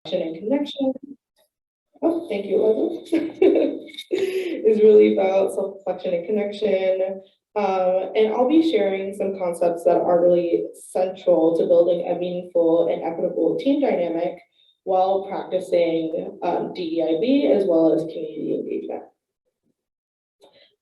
and connection. Oh, thank you, Elizabeth. Is really about self-reflection and connection. And I'll be sharing some concepts that are really central to building a meaningful and equitable team dynamic while practicing DEIB as well as community engagement.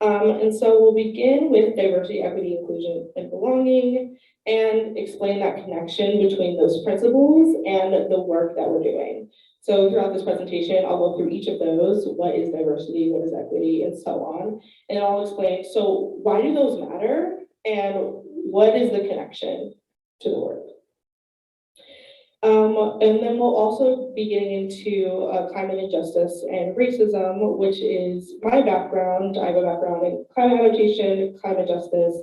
And so we'll begin with diversity, equity, inclusion, and belonging, and explain that connection between those principles and the work that we're doing. So throughout this presentation, I'll go through each of those. What is diversity? What is equity? And so on. And I'll explain, so why do those matter? And what is the connection to the work? And then we'll also be getting into climate injustice and racism, which is my background. I have a background in climate adaptation, climate justice,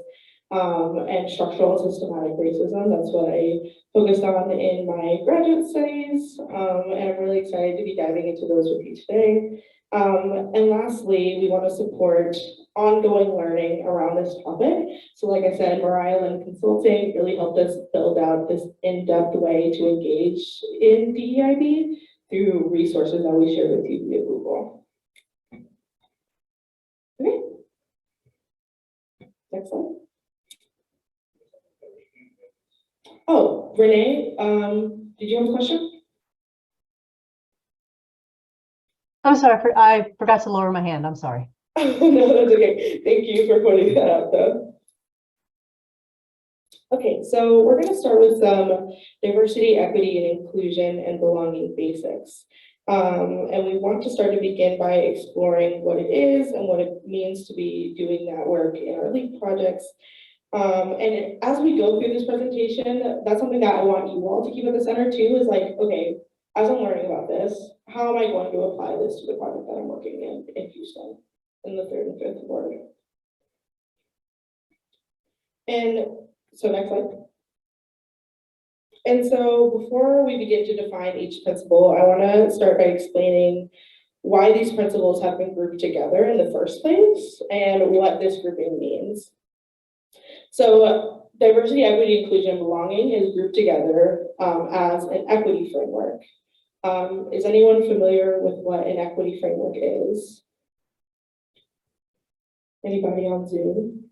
and structural and systematic racism. That's what I focused on in my graduate studies, and I'm really excited to be diving into those with you today. And lastly, we want to support ongoing learning around this topic. So like I said, Mariah Lynn Consulting really helped us build out this in-depth way to engage in DEIB through resources that we shared with you via Google. Okay. Next slide. Oh, Renee, did you have a question? I'm sorry, I forgot to lower my hand. I'm sorry. No, that's okay. Thank you for pointing that out, though. Okay, so we're going to start with some diversity, equity, and inclusion and belonging basics. And we want to start to begin by exploring what it is and what it means to be doing that work in our LEAP projects. And as we go through this presentation, that's something that I want you all to keep at the center too, is like, okay, as I'm learning about this, how am I going to apply this to the project that I'm working in Houston, in the 3rd and 5th ward? And so next slide. And so before we begin to define each principle, I want to start by explaining why these principles have been grouped together in the first place and what this grouping means. So diversity, equity, inclusion, and belonging is grouped together as an equity framework. Is anyone familiar with what an equity framework is? Anybody on Zoom?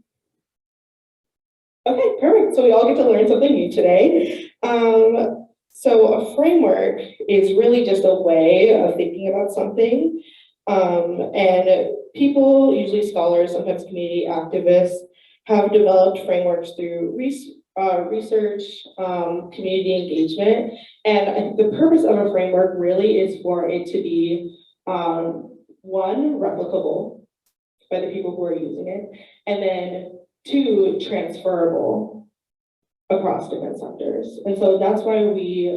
Okay, perfect. So we all get to learn something new today. So a framework is really just a way of thinking about something. And people, usually scholars, sometimes community activists, have developed frameworks through research, community engagement. And the purpose of a framework really is for it to be, one, replicable by the people who are using it, and then 2, transferable across different sectors. And so that's why we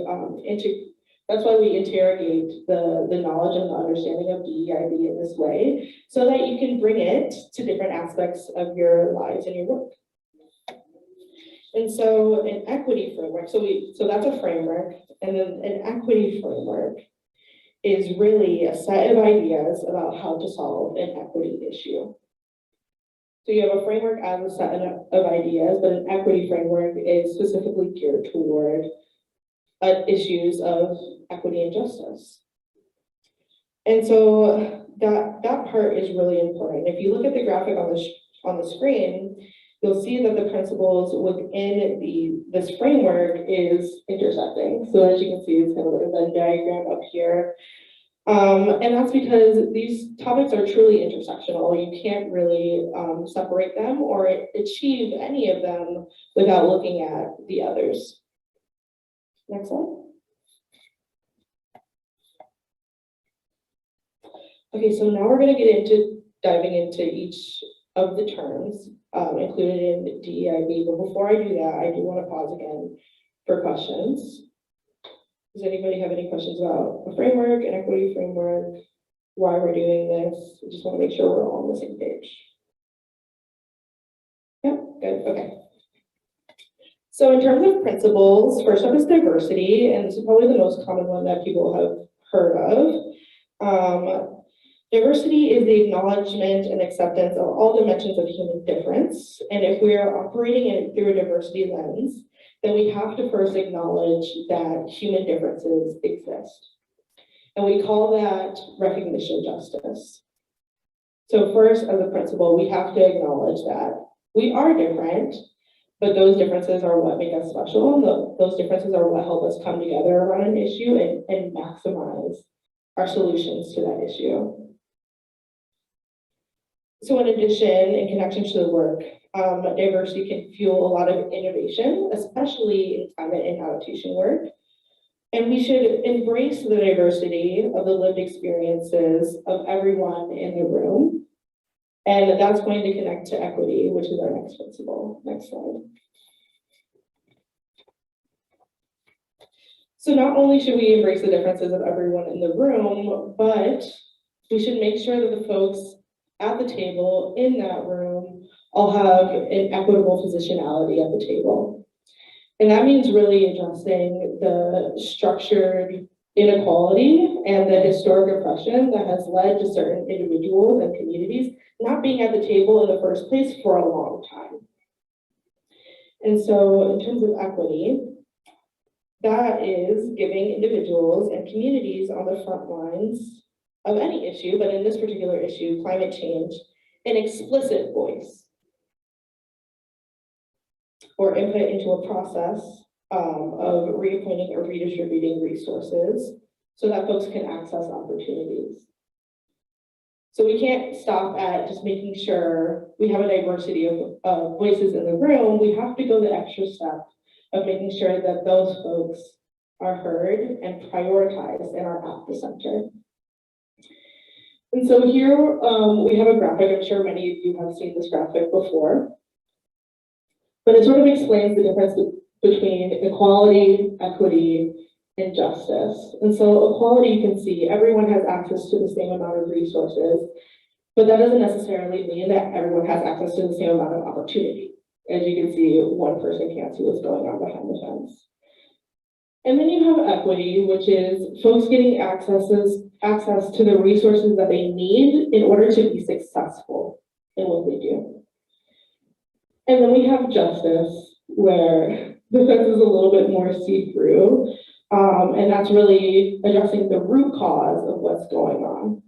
interrogate the knowledge and the understanding of DEIB in this way, so that you can bring it to different aspects of your lives and your work. And so an equity framework, so that's a framework, and then an equity framework is really a set of ideas about how to solve an equity issue. So you have a framework as a set of ideas, but an equity framework is specifically geared toward issues of equity and justice. And so that part is really important. If you look at the graphic on the screen, you'll see that the principles within this framework is intersecting. So as you can see, it's kind of like a Venn diagram up here. And that's because these topics are truly intersectional. You can't really separate them or achieve any of them without looking at the others. Next slide. Okay, so now we're going to get into diving into each of the terms included in DEIB. But before I do that, I do want to pause again for questions. Does anybody have any questions about a framework, an equity framework, why we're doing this? I just want to make sure we're all on the same page. Yeah, good, okay. So in terms of principles, first up is diversity, and this is probably the most common one that people have heard of. Diversity is the acknowledgement and acceptance of all dimensions of human difference, and if we are operating it through a diversity lens, then we have to first acknowledge that human differences exist. And we call that recognition justice. So first, as a principal, we have to acknowledge that we are different, but those differences are what make us special. And those differences are what help us come together around an issue and maximize our solutions to that issue. So in addition, in connection to the work, diversity can fuel a lot of innovation, especially in climate and adaptation work. And we should embrace the diversity of the lived experiences of everyone in the room. And that's going to connect to equity, which is our next principle. Next slide. So not only should we embrace the differences of everyone in the room, but we should make sure that the folks at the table in that room all have an equitable positionality at the table. And that means really addressing the structured inequality and the historic oppression that has led to certain individuals and communities not being at the table in the first place for a long time. And so in terms of equity, that is giving individuals and communities on the front lines of any issue, but in this particular issue, climate change, an explicit voice or input into a process of reappointing or redistributing resources so that folks can access opportunities. So we can't stop at just making sure we have a diversity of voices in the room. We have to go the extra step of making sure that those folks are heard and prioritized and are at the center. And so here we have a graphic. I'm sure many of you have seen this graphic before, but it sort of explains the difference between equality, equity, and justice. And so equality, you can see everyone has access to the same amount of resources, but that doesn't necessarily mean that everyone has access to the same amount of opportunity. As you can see, one person can't see what's going on behind the fence. And then you have equity, which is folks getting access to the resources that they need in order to be successful in what they do. And then we have justice, where the fence is a little bit more see-through, and that's really addressing the root cause of what's going on,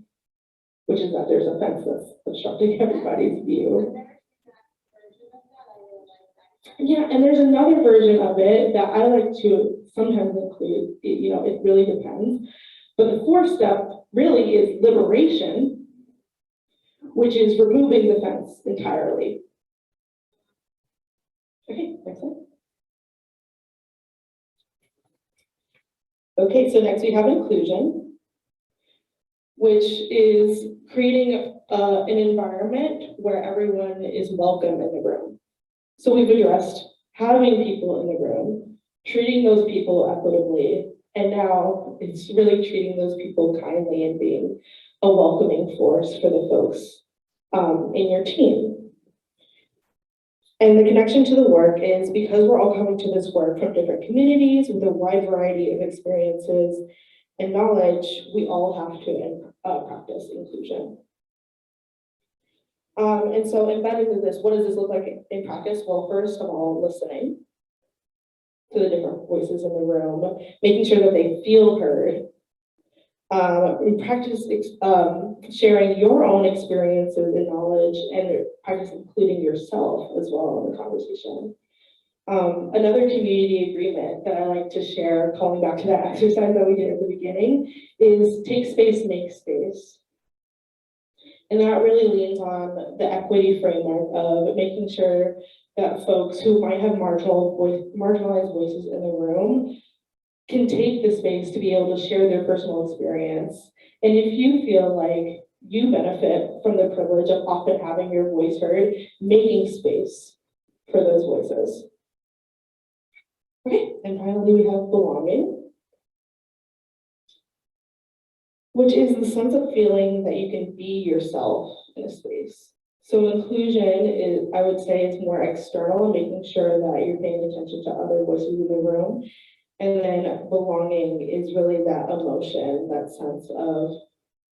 which is that there's a fence that's obstructing everybody's view. Yeah, and there's another version of it that I like to sometimes include. It really depends. But the fourth step really is liberation, which is removing the fence entirely. Okay, next slide. Okay, so next we have inclusion, which is creating an environment where everyone is welcome in the room. So we've addressed having people in the room, treating those people equitably, and now it's really treating those people kindly and being a welcoming force for the folks in your team. And the connection to the work is because we're all coming to this work from different communities with a wide variety of experiences and knowledge, we all have to practice inclusion. And so embedded in this, what does this look like in practice? Well, first of all, listening to the different voices in the room, making sure that they feel heard. Practice sharing your own experiences and knowledge, and practice including yourself as well in the conversation. Another community agreement that I like to share, calling back to that exercise that we did at the beginning, is take space, make space. And that really leans on the equity framework of making sure that folks who might have marginalized voices in the room can take the space to be able to share their personal experience. And if you feel like you benefit from the privilege of often having your voice heard, making space for those voices. Okay, and finally we have belonging, which is the sense of feeling that you can be yourself in a space. So inclusion is, I would say, is more external and making sure that you're paying attention to other voices in the room. And then belonging is really that emotion, that sense of,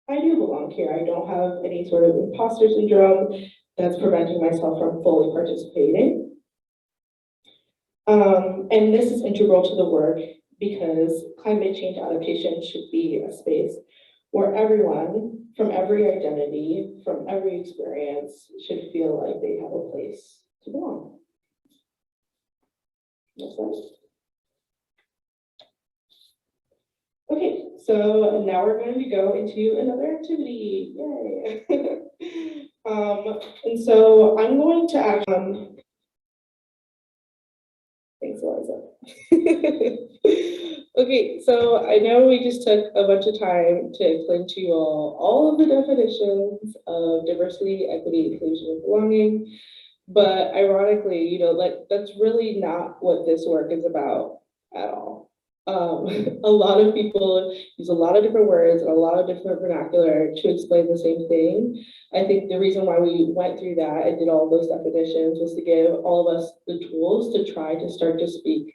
I do belong here. I don't have any sort of imposter syndrome that's preventing myself from fully participating. And this is integral to the work because climate change adaptation should be a space where everyone from every identity, from every experience should feel like they have a place to belong. Makes sense? Okay, so now we're going to go into another activity. Yay! And so I'm going to actually, thanks, Eliza. Okay, so I know we just took a bunch of time to explain to you all of the definitions of diversity, equity, inclusion, and belonging. But ironically, you know, like that's really not what this work is about at all. A lot of people use a lot of different words and a lot of different vernacular to explain the same thing. I think the reason why we went through that and did all those definitions was to give all of us the tools to try to start to speak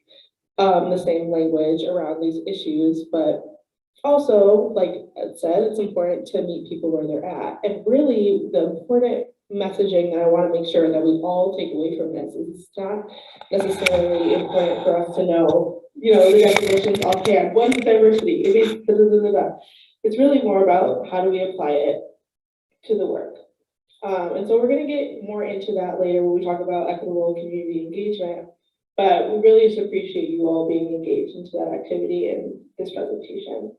the same language around these issues, but also, like Ed said, it's important to meet people where they're at. And really, the important messaging that I want to make sure that we all take away from this is it's not necessarily important for us to know, you know, the definitions offhand. What's diversity? It means da, da, da, da, da. It's really more about how do we apply it to the work. And so we're going to get more into that later when we talk about equitable community engagement. But we really just appreciate you all being engaged into that activity in this presentation.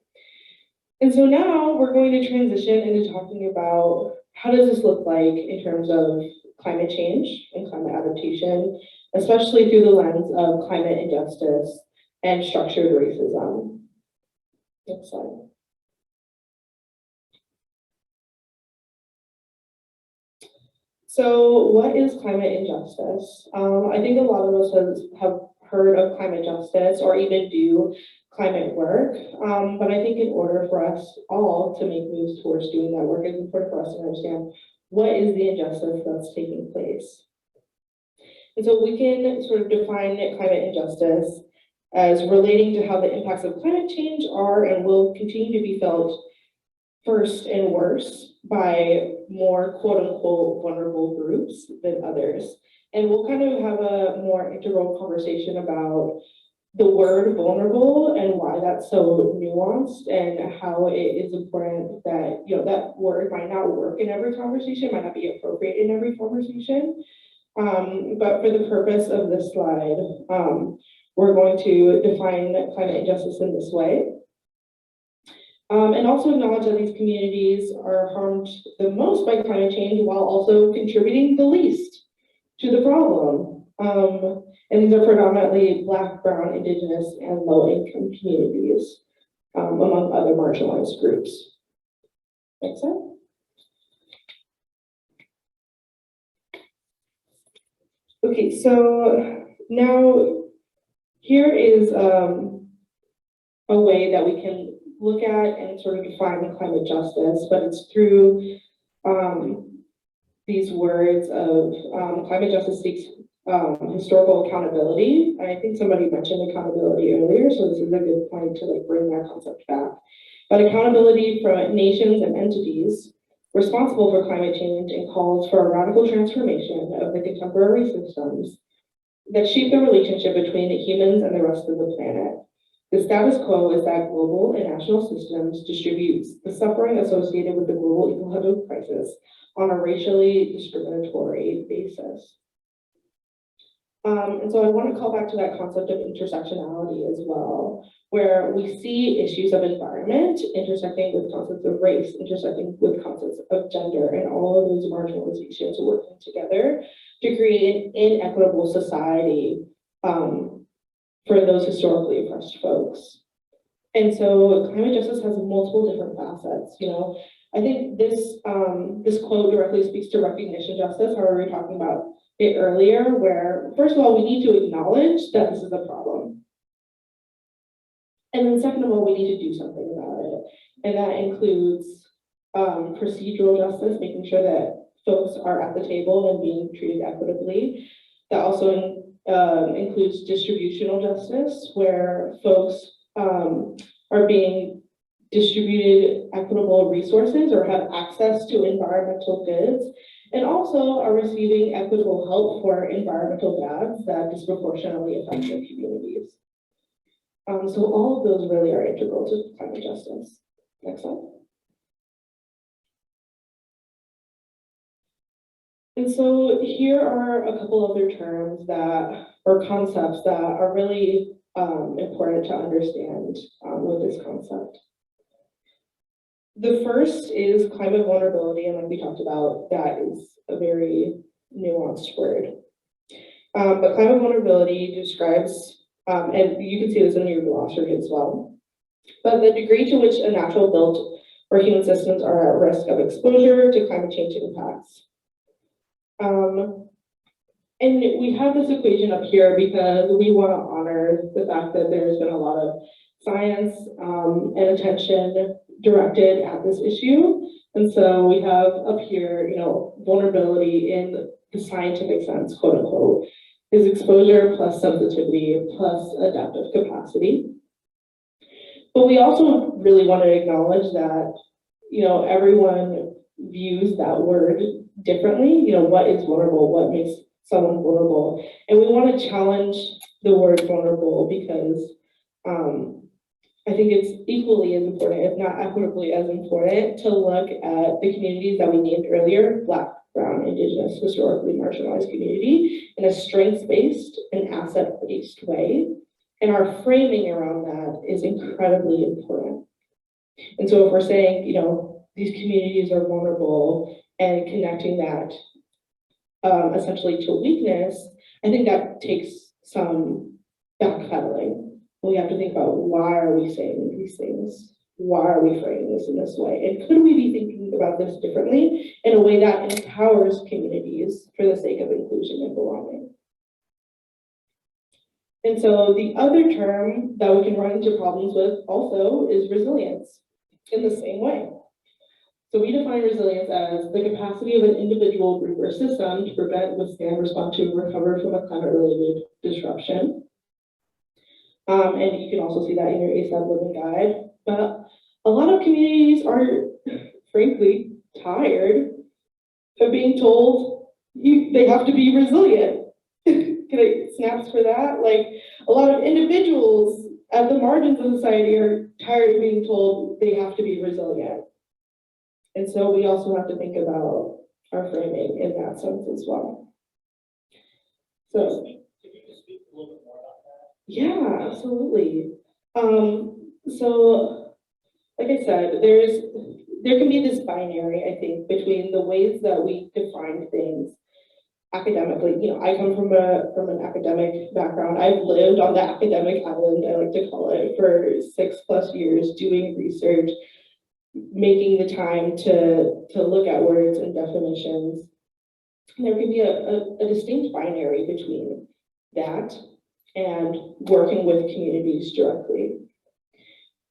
And so now we're going to transition into talking about how does this look like in terms of climate change and climate adaptation, especially through the lens of climate injustice and structured racism. Next slide. So what is climate injustice? I think a lot of us have heard of climate justice or even do climate work, but I think in order for us all to make moves towards doing that work, it's important for us to understand what is the injustice that's taking place. And so we can sort of define climate injustice as relating to how the impacts of climate change are and will continue to be felt first and worse by more quote unquote vulnerable groups than others. And we'll kind of have a more integral conversation about the word vulnerable and why that's so nuanced and how it is important that, you know, that word might not work in every conversation, might not be appropriate in every conversation. But for the purpose of this slide, we're going to define climate injustice in this way. And also acknowledge that these communities are harmed the most by climate change while also contributing the least to the problem. And these are predominantly Black, Brown, Indigenous, and low-income communities, among other marginalized groups. Next slide. Okay, so now here is a way that we can look at and sort of define climate justice, but it's through these words of climate justice seeks historical accountability. I think somebody mentioned accountability earlier, so this is a good point to like bring that concept back. But accountability from nations and entities responsible for climate change and calls for a radical transformation of the contemporary systems that shape the relationship between the humans and the rest of the planet. The status quo is that global and national systems distributes the suffering associated with the global ecological crisis on a racially discriminatory basis. And so I want to call back to that concept of intersectionality as well, where we see issues of environment intersecting with concepts of race, intersecting with concepts of gender, and all of those marginalizations working together to create an inequitable society for those historically oppressed folks. And so climate justice has multiple different facets. You know, I think this quote directly speaks to recognition justice, however we were talking about it earlier, where first of all, we need to acknowledge that this is a problem. And then second of all, we need to do something about it. And that includes procedural justice, making sure that folks are at the table and being treated equitably. That also includes distributional justice, where folks are being distributed equitable resources or have access to environmental goods, and also are receiving equitable help for environmental bads that disproportionately affect their communities. So all of those really are integral to climate justice. Next slide. And so here are a couple other terms that, or concepts that are really important to understand with this concept. The first is climate vulnerability, and like we talked about, that is a very nuanced word. But climate vulnerability describes, and you can see this in your glossary as well, but the degree to which a natural built or human systems are at risk of exposure to climate change impacts. And we have this equation up here because we want to honor the fact that there's been a lot of science and attention directed at this issue. And so we have up here, vulnerability in the scientific sense, quote unquote, is exposure plus sensitivity plus adaptive capacity. But we also really want to acknowledge that, everyone views that word differently. What is vulnerable? What makes someone vulnerable? And we want to challenge the word vulnerable because I think it's equally as important, if not equitably as important, to look at the communities that we named earlier, Black, Brown, Indigenous, historically marginalized community, in a strengths-based and asset-based way. And our framing around that is incredibly important. And so if we're saying, these communities are vulnerable and connecting that essentially to weakness, I think that takes some backpedaling. We have to think about, why are we saying these things? Why are we framing this in this way? And could we be thinking about this differently in a way that empowers communities for the sake of inclusion and belonging? And so the other term that we can run into problems with also is resilience in the same way. So we define resilience as the capacity of an individual, group, or system to prevent, withstand, respond to, and recover from a climate-related disruption. And you can also see that in your ASAB Living Guide. But a lot of communities are, frankly, tired of being told they have to be resilient. Can I snaps for that? Like, a lot of individuals at the margins of society are tired of being told they have to be resilient. And so we also have to think about our framing in that sense as well. So, can you just speak a little bit more about that? Yeah, absolutely. So, like I said, there can be this binary, I think, between the ways that we define things academically. I come from an academic background. I've lived on the academic island, I like to call it, for 6+ years, doing research, making the time to look at words and definitions. And there can be a distinct binary between that and working with communities directly.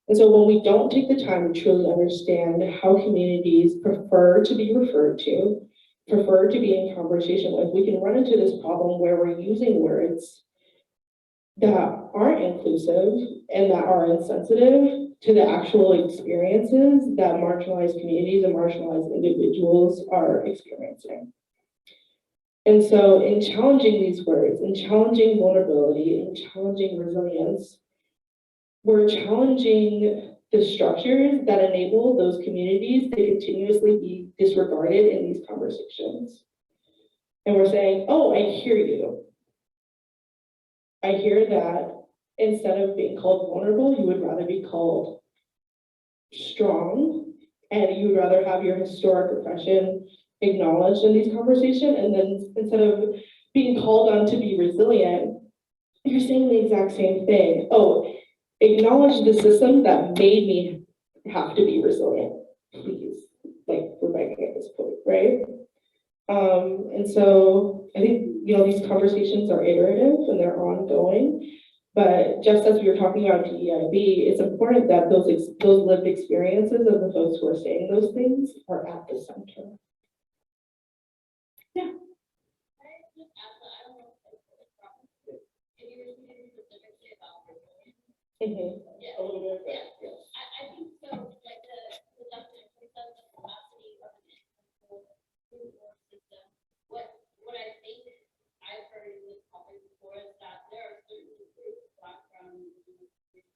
And so when we don't take the time to truly understand how communities prefer to be referred to, prefer to be in conversation with, we can run into this problem where we're using words that aren't inclusive and that are insensitive to the actual experiences that marginalized communities and marginalized individuals are experiencing. And so in challenging these words, in challenging vulnerability, in challenging resilience, we're challenging the structures that enable those communities to continuously be disregarded in these conversations. And we're saying, oh, I hear you. I hear that instead of being called vulnerable, you would rather be called strong, and you would rather have your historic oppression acknowledged in these conversations. And then instead of being called on to be resilient, you're saying the exact same thing. Oh, acknowledge the system that made me have to be resilient, please. Like, we're begging at this point, right? And so I think, these conversations are iterative and they're ongoing, but just as we were talking about DEIB, it's important that those lived experiences of the folks who are saying those things are at the center. Yeah. Mm-hmm. Yeah, a little bit. Yeah. I think so, like the definition of the capacity of an individual group or system. What I think I've heard in this topic before is that there are certain groups, Black, Brown, Indigenous,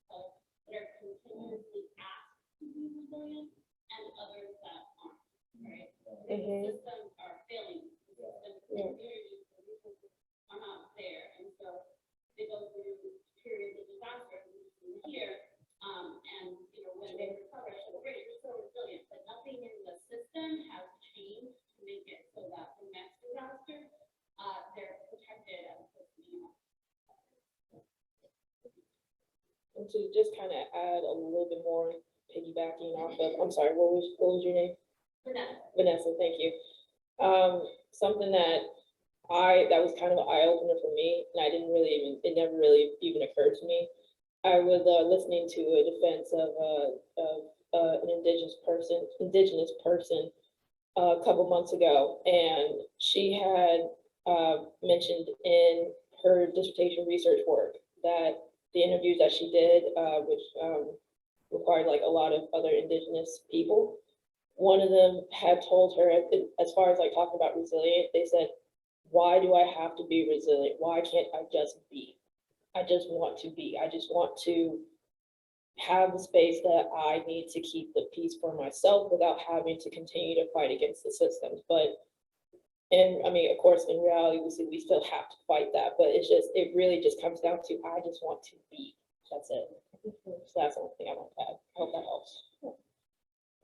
resilient and others that aren't, right? Mhm. Systems are failing, systems, Yeah. communities, the resources are not there, and so they go through periods of disaster, here, and, you know, when they recover, so great, they're so resilient, but nothing in the system has changed to make it so that the next disaster, they're protected as opposed to being. And to just kind of add a little bit more piggybacking off of, I'm sorry, what was your name? Vanessa, thank you. Something that was kind of an eye opener for me, and it never really even occurred to me. I was listening to a defense of an indigenous person a couple months ago, and she had mentioned in her dissertation research work that the interviews that she did, which required like a lot of other indigenous people, one of them had told her, as far as like talking about resilient, they said, why do I have to be resilient? Why can't I just be? I just want to be. I just want to have the space that I need to keep the peace for myself without having to continue to fight against the systems. And I mean, of course, in reality, we still have to fight that, but it really just comes down to, I just want to be. That's it. So that's the only thing I want to add. I hope that helps.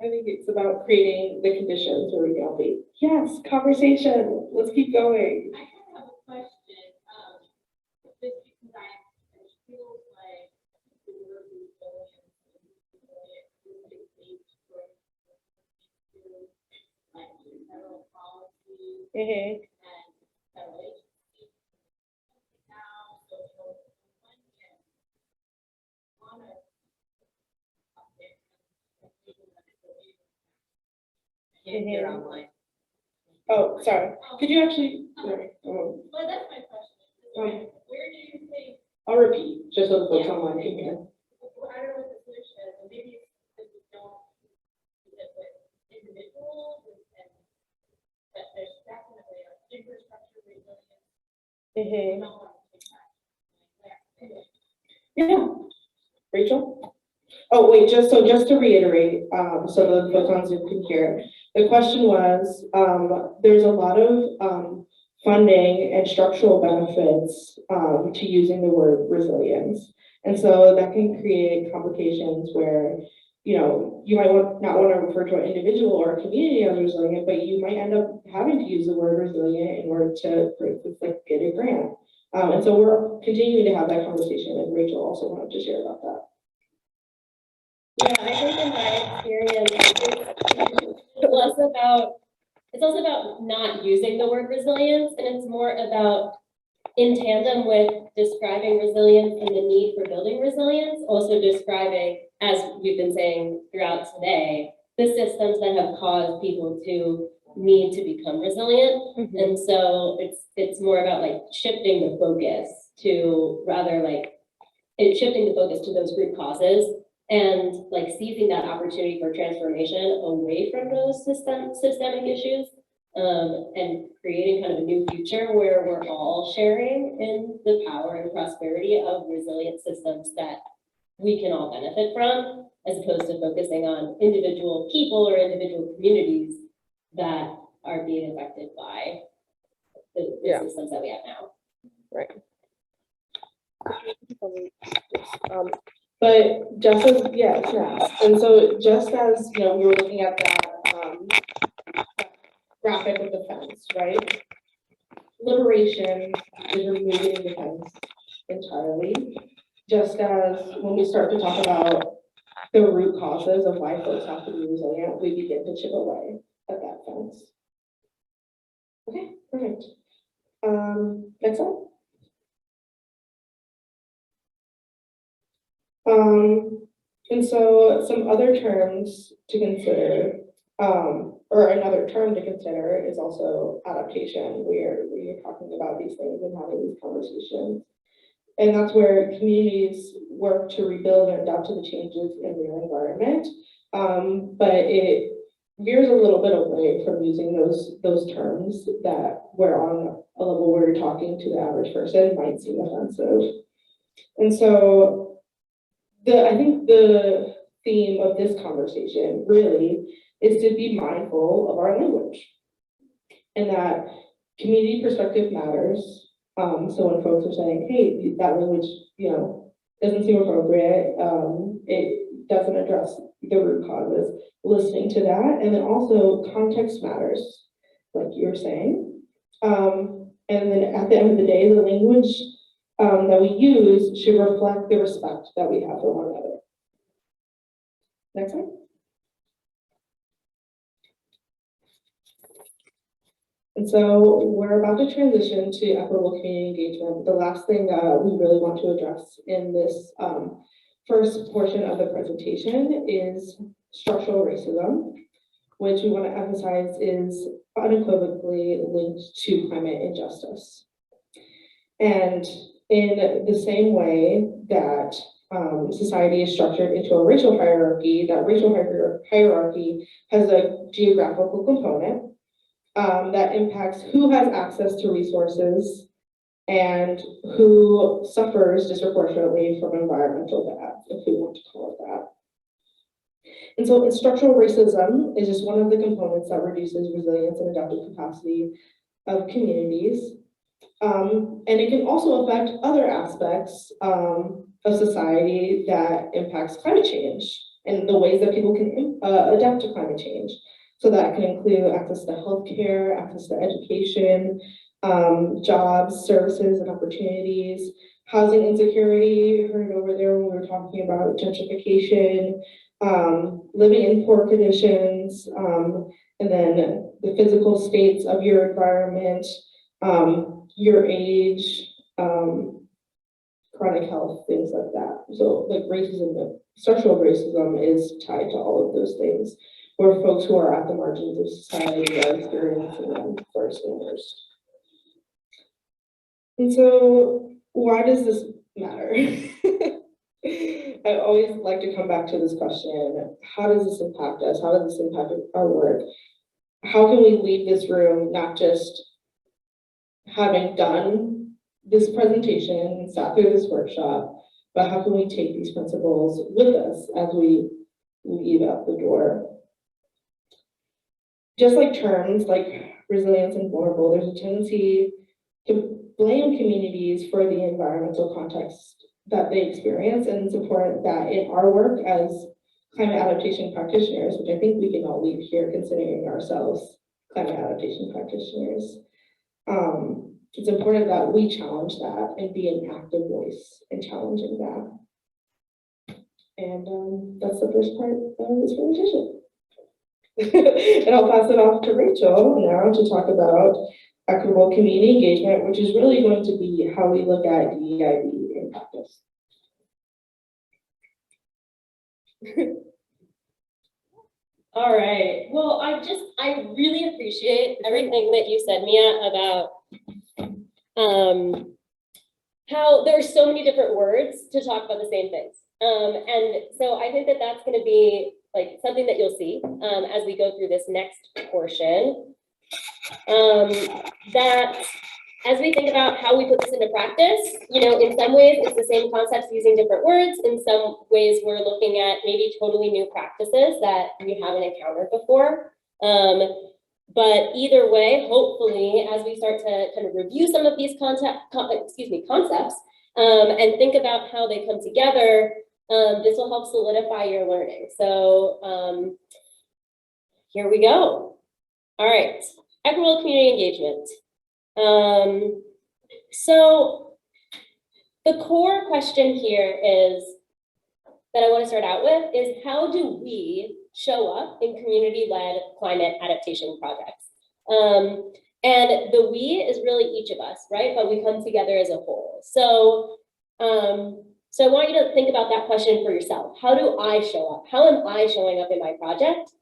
I think it's about creating the conditions where we can all be, yes, conversation, let's keep going. I kind of have a question, just because I feel like the word resilience is like federal policy Mm-hmm. and federal agencies. Now, social and honor up there. Can't hear online. Oh, sorry. Could you actually? Well, that's my question. Where do you think, I'll repeat, just so the folks Yeah. online can hear. I don't know what the solution is, and maybe if we don't use it with individuals and that there's definitely a infrastructure resilience. We don't want to take that. Yeah. Rachel? Oh, wait, just to reiterate, so the folks on Zoom can hear, the question was, there's a lot of funding and structural benefits to using the word resilience. And so that can create complications where, you know, you might not want to refer to an individual or a community as resilient, but you might end up having to use the word resilient in order to, for instance, like get a grant. And so we're continuing to have that conversation, and Rachel also wanted to share about that. Yeah, I think in my experience, it's also about not using the word resilience, and it's more about, in tandem with describing resilience and the need for building resilience, also describing, as we've been saying throughout today, the systems that have caused people to need to become resilient. And so it's more about like shifting the focus to shifting the focus to those root causes and like seizing that opportunity for transformation away from those systemic issues, and creating kind of a new future where we're all sharing in the power and prosperity of resilient systems that we can all benefit from, as opposed to focusing on individual people or individual communities that are being affected by the systems that we have now. Right. But just as, and so just as, you know, we were looking at that graphic of the fence, right? Liberation is removing the fence entirely, just as when we start to talk about the root causes of why folks have to be resilient, we begin to chip away at that fence. Okay, perfect. Next slide. And so some other terms to consider, or another term to consider is also adaptation, where you're talking about these things and having these conversations. And that's where communities work to rebuild and adapt to the changes in their environment. But it veers a little bit away from using those terms that where on a level where you're talking to the average person might seem offensive. And so I think the theme of this conversation really is to be mindful of our language. And that community perspective matters. So when folks are saying, hey, that language, doesn't seem appropriate, it doesn't address the root causes, listening to that. And then also context matters, like you were saying. And then at the end of the day, the language that we use should reflect the respect that we have for one another. Next slide. And so we're about to transition to equitable community engagement. The last thing that we really want to address in this first portion of the presentation is structural racism, which we want to emphasize is unequivocally linked to climate injustice. And in the same way that society is structured into a racial hierarchy, that racial hierarchy has a geographical component that impacts who has access to resources and who suffers disproportionately from environmental bad, if we want to call it that. And so structural racism is just one of the components that reduces resilience and adaptive capacity of communities. And it can also affect other aspects of society that impacts climate change and the ways that people can adapt to climate change. So that can include access to healthcare, access to education, jobs, services, and opportunities, housing insecurity, heard over there when we were talking about gentrification, living in poor conditions, and then the physical states of your environment, your age, chronic health, things like that. So like racism, structural racism is tied to all of those things, where folks who are at the margins of society are experiencing them first and worst. And so why does this matter? I always like to come back to this question. How does this impact us? How does this impact our work? How can we leave this room not just having done this presentation and sat through this workshop, but how can we take these principles with us as we leave out the door? Just like terms like resilience and vulnerable, there's a tendency to blame communities for the environmental context that they experience, and it's important that in our work as climate adaptation practitioners, which I think we can all leave here considering ourselves climate adaptation practitioners, it's important that we challenge that and be an active voice in challenging that. And that's the first part of this presentation. And I'll pass it off to Rachel now to talk about equitable community engagement, which is really going to be how we look at DEIB in practice. All right. Well, I really appreciate everything that you said, Mia, about how there are so many different words to talk about the same things. And so I think that that's going to be like something that you'll see as we go through this next portion. That as we think about how we put this into practice, in some ways it's the same concepts using different words. In some ways we're looking at maybe totally new practices that we haven't encountered before. But either way, hopefully, as we start to kind of review some of these concepts, and think about how they come together, this will help solidify your learning. So here we go. All right, equitable community engagement. So the core question here is that I want to start out with is how do we show up in community-led climate adaptation projects? And the we is really each of us, right? But we come together as a whole. So, so I want you to think about that question for yourself. How do I show up? How am I showing up in my project?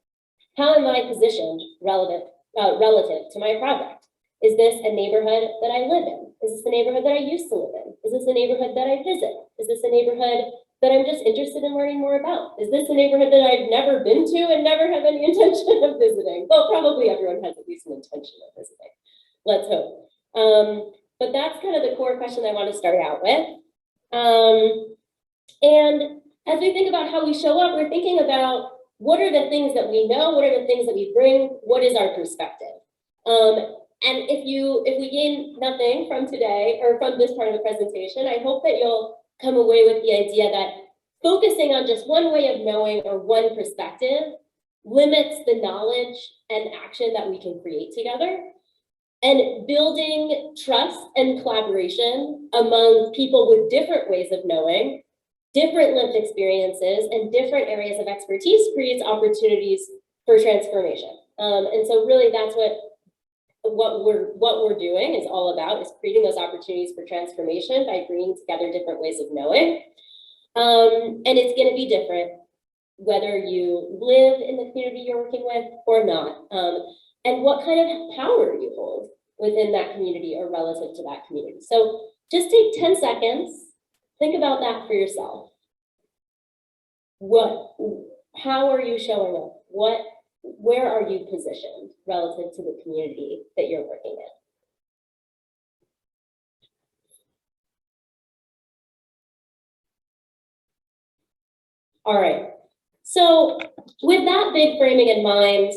How am I positioned relative to my project? Is this a neighborhood that I live in? Is this a neighborhood that I used to live in? Is this a neighborhood that I visit? Is this a neighborhood that I'm just interested in learning more about? Is this a neighborhood that I've never been to and never have any intention of visiting? Well, probably everyone has at least an intention of visiting. Let's hope. But that's kind of the core question I want to start out with. And as we think about how we show up, we're thinking about what are the things that we know, what are the things that we bring, what is our perspective? And if we gain nothing from today or from this part of the presentation, I hope that you'll come away with the idea that focusing on just one way of knowing or one perspective limits the knowledge and action that we can create together. And building trust and collaboration among people with different ways of knowing, different lived experiences, and different areas of expertise creates opportunities for transformation. And so really that's what we're doing is all about, is creating those opportunities for transformation by bringing together different ways of knowing. And it's going to be different whether you live in the community you're working with or not. And what kind of power you hold within that community or relative to that community. So just take 10 seconds, think about that for yourself. How are you showing up? Where are you positioned relative to the community that you're working in? All right, so with that big framing in mind,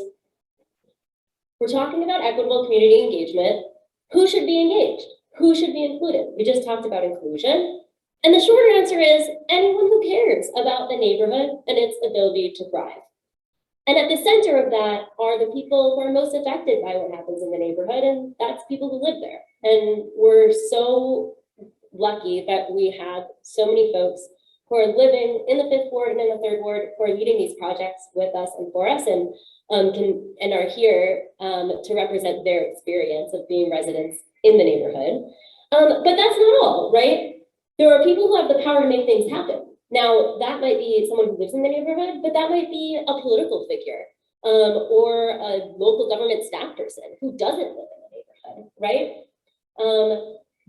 we're talking about equitable community engagement. Who should be engaged? Who should be included? We just talked about inclusion. And the shorter answer is anyone who cares about the neighborhood and its ability to thrive. And at the center of that are the people who are most affected by what happens in the neighborhood, and that's people who live there. And we're so lucky that we have so many folks who are living in the 5th Ward and in the 3rd Ward who are leading these projects with us and for us, and are here to represent their experience of being residents in the neighborhood. But that's not all, right? There are people who have the power to make things happen. Now, that might be someone who lives in the neighborhood, but that might be a political figure or a local government staff person who doesn't live in the neighborhood, right?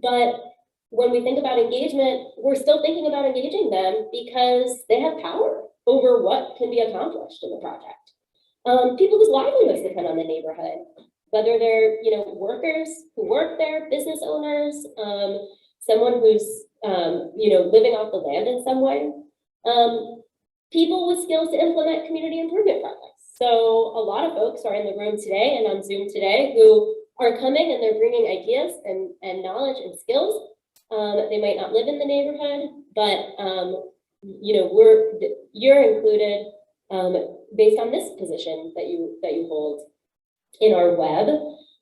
But when we think about engagement, we're still thinking about engaging them because they have power over what can be accomplished in the project. People whose livelihoods depend on the neighborhood, whether they're workers who work there, business owners, someone who's living off the land in some way, people with skills to implement community improvement projects. So a lot of folks are in the room today and on Zoom today who are coming and they're bringing ideas and knowledge and skills. They might not live in the neighborhood, but you're included based on this position that you hold in our web.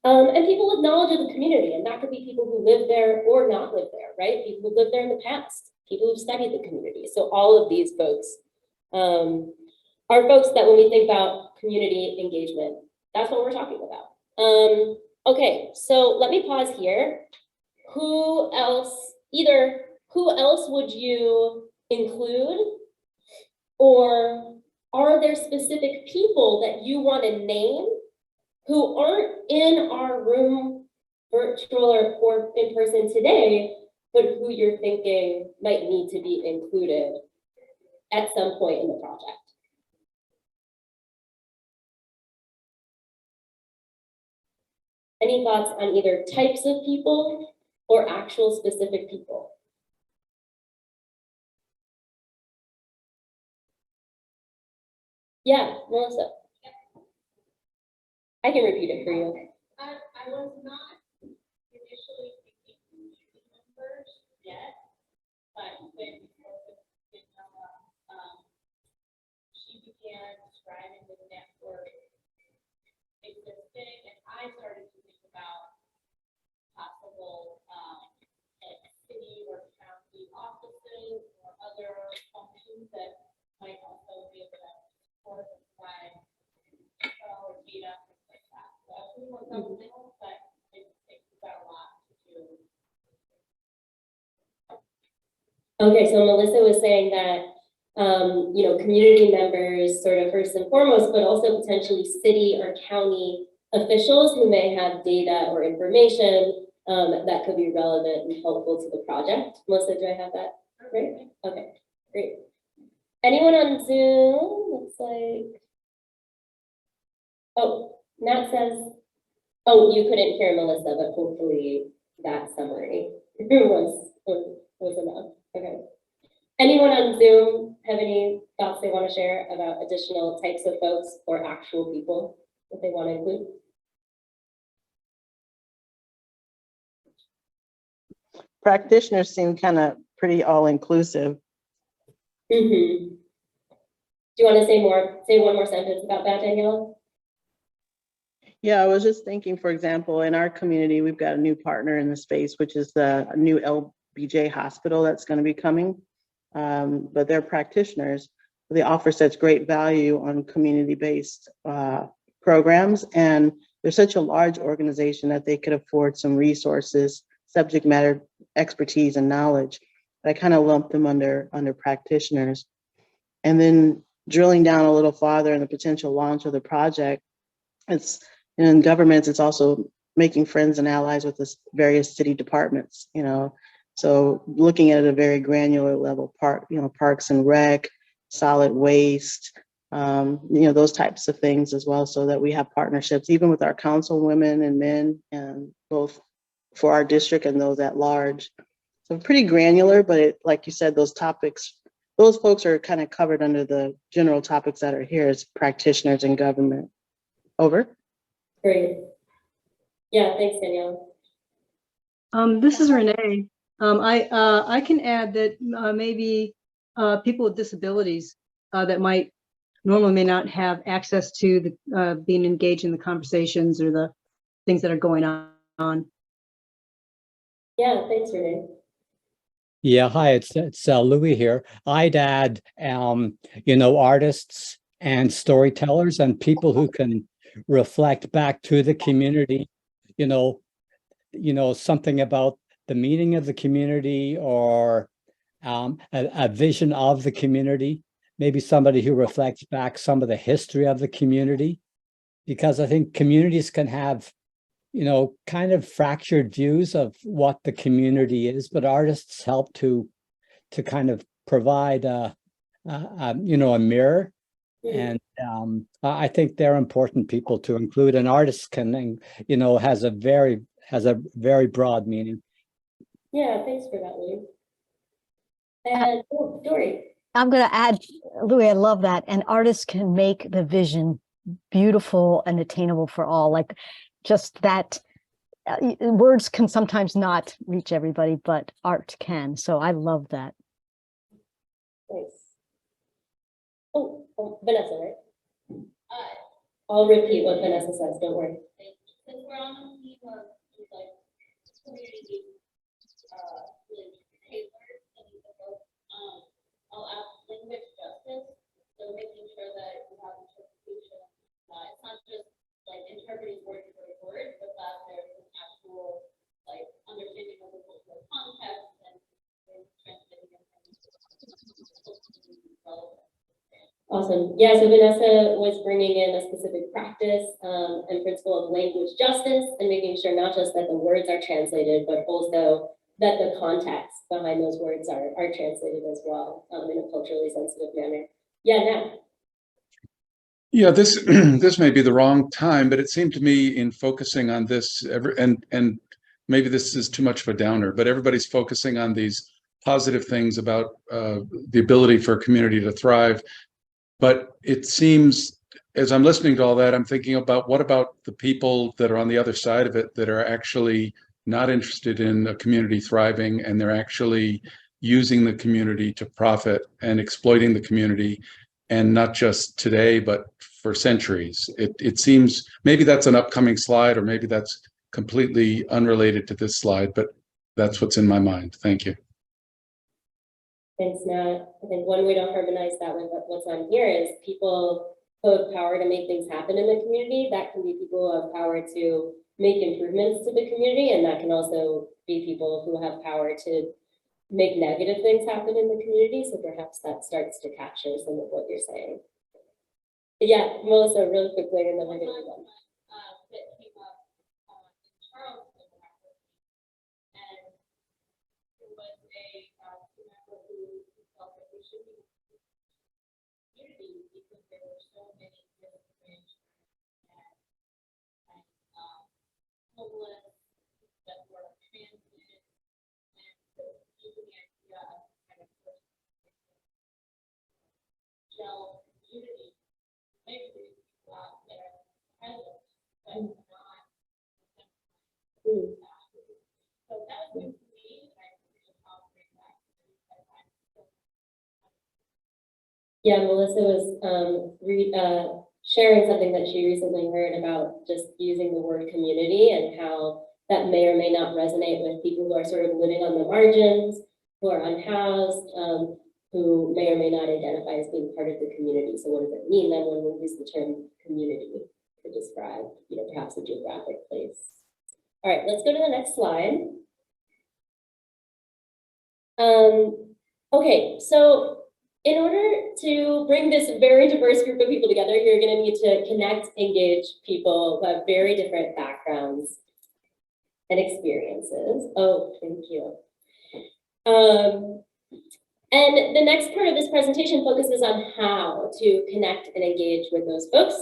And people with knowledge of the community, and that could be people who live there or not live there, right? People who lived there in the past, people who've studied the community. So all of these folks are folks that when we think about community engagement, that's what we're talking about. Okay, so let me pause here. Who else would you include, or are there specific people that you want to name who aren't in our room, virtual or in person today, but who you're thinking might need to be included at some point in the project? Any thoughts on either types of people or actual specific people? Yeah, Melissa. I can repeat it for you. I was not initially thinking community members yet, but when we spoke with Noah, she began describing the network existing, and I started to think about possible city or county offices or other functions that might also be able to support and provide or data. But it's got a lot to do. Okay, so Melissa was saying that, community members sort of first and foremost, but also potentially city or county officials who may have data or information that could be relevant and helpful to the project. Melissa, do I have that right? Okay, great. Anyone on Zoom? Looks like, oh, Nat says, oh, you couldn't hear Melissa, but hopefully that summary was enough. Okay. Anyone on Zoom have any thoughts they want to share about additional types of folks or actual people that they want to include? Practitioners seem kind of pretty all-inclusive. Mm-hmm. Do you want to say one more sentence about that, Daniela? Yeah, I was just thinking, for example, in our community, we've got a new partner in the space, which is the new LBJ hospital that's going to be coming. But they're practitioners. They offer such great value on community-based programs, and they're such a large organization that they could afford some resources, subject matter expertise, and knowledge. I kind of lumped them under practitioners. And then drilling down a little farther in the potential launch of the project, it's in governments, it's also making friends and allies with the various city departments, you know. So looking at a very granular level, parks and rec, solid waste, you know, those types of things as well, so that we have partnerships, even with our councilwomen and men, and both for our district and those at large. So pretty granular, but it, like you said, those topics, those folks are kind of covered under the general topics that are here as practitioners in government. Over. Great. Yeah, thanks, Danielle. This is Renee. I can add that maybe people with disabilities that normally may not have access to the being engaged in the conversations or the things that are going on. Yeah, thanks, Renee. Yeah, hi, it's Louis here. I'd add, you know, artists and storytellers and people who can reflect back to the community, you know, something about the meaning of the community, or a vision of the community. Maybe somebody who reflects back some of the history of the community, because I think communities can have, you know, kind of fractured views of what the community is, but artists help to kind of provide you know, a mirror. And I think they're important people to include. And artists can, you know, has a very broad meaning. Yeah, thanks for that, Louis. And Dory. I'm going to add, Louis, I love that. And artists can make the vision beautiful and attainable for all. Like just that words can sometimes not reach everybody, but art can. So I love that. Nice. Oh, Vanessa, right? I'll repeat what Vanessa says, don't worry. Since we're on the theme of like community, really tailored and I'll add language justice. So making sure that you have interpretation. It's not just like interpreting word for word, but that there's an actual like understanding of the cultural context and translating it relevant. Awesome. Yeah, so Vanessa was bringing in a specific practice and principle of language justice, and making sure not just that the words are translated, but also that the context behind those words are translated as well in a culturally sensitive manner. Yeah, now. Yeah, this this may be the wrong time, but it seemed to me in focusing on this, and maybe this is too much of a downer, but everybody's focusing on these positive things about the ability for a community to thrive. But it seems, as I'm listening to all that, I'm thinking about what about the people that are on the other side of it that are actually not interested in a community thriving, and they're actually using the community to profit and exploiting the community, and not just today, but for centuries. It seems maybe that's an upcoming slide, or maybe that's completely unrelated to this slide, but that's what's in my mind. Thank you. Thanks, Nat. I think one way to harmonize that with what's on here is people who have power to make things happen in the community. That can be people who have power to make improvements to the community, and that can also be people who have power to make negative things happen in the community. So perhaps that starts to capture some of what you're saying. But yeah, Melissa, really quickly, and then we're going to move on. That came up in Charleston, and it was a member who felt that we should be community because there were so many different and homeless that were translated, and so even the idea of kind of Yeah, Melissa was sharing something that she recently heard about just using the word community and how that may or may not resonate with people who are sort of living on the margins, who are unhoused, who may or may not identify as being part of the community. So what does it mean then when we use the term community to describe, perhaps a geographic place? All right, let's go to the next slide. Okay, so in order to bring this very diverse group of people together, you're going to need to connect, engage people who have very different backgrounds and experiences. Oh, thank you. And the next part of this presentation focuses on how to connect and engage with those folks,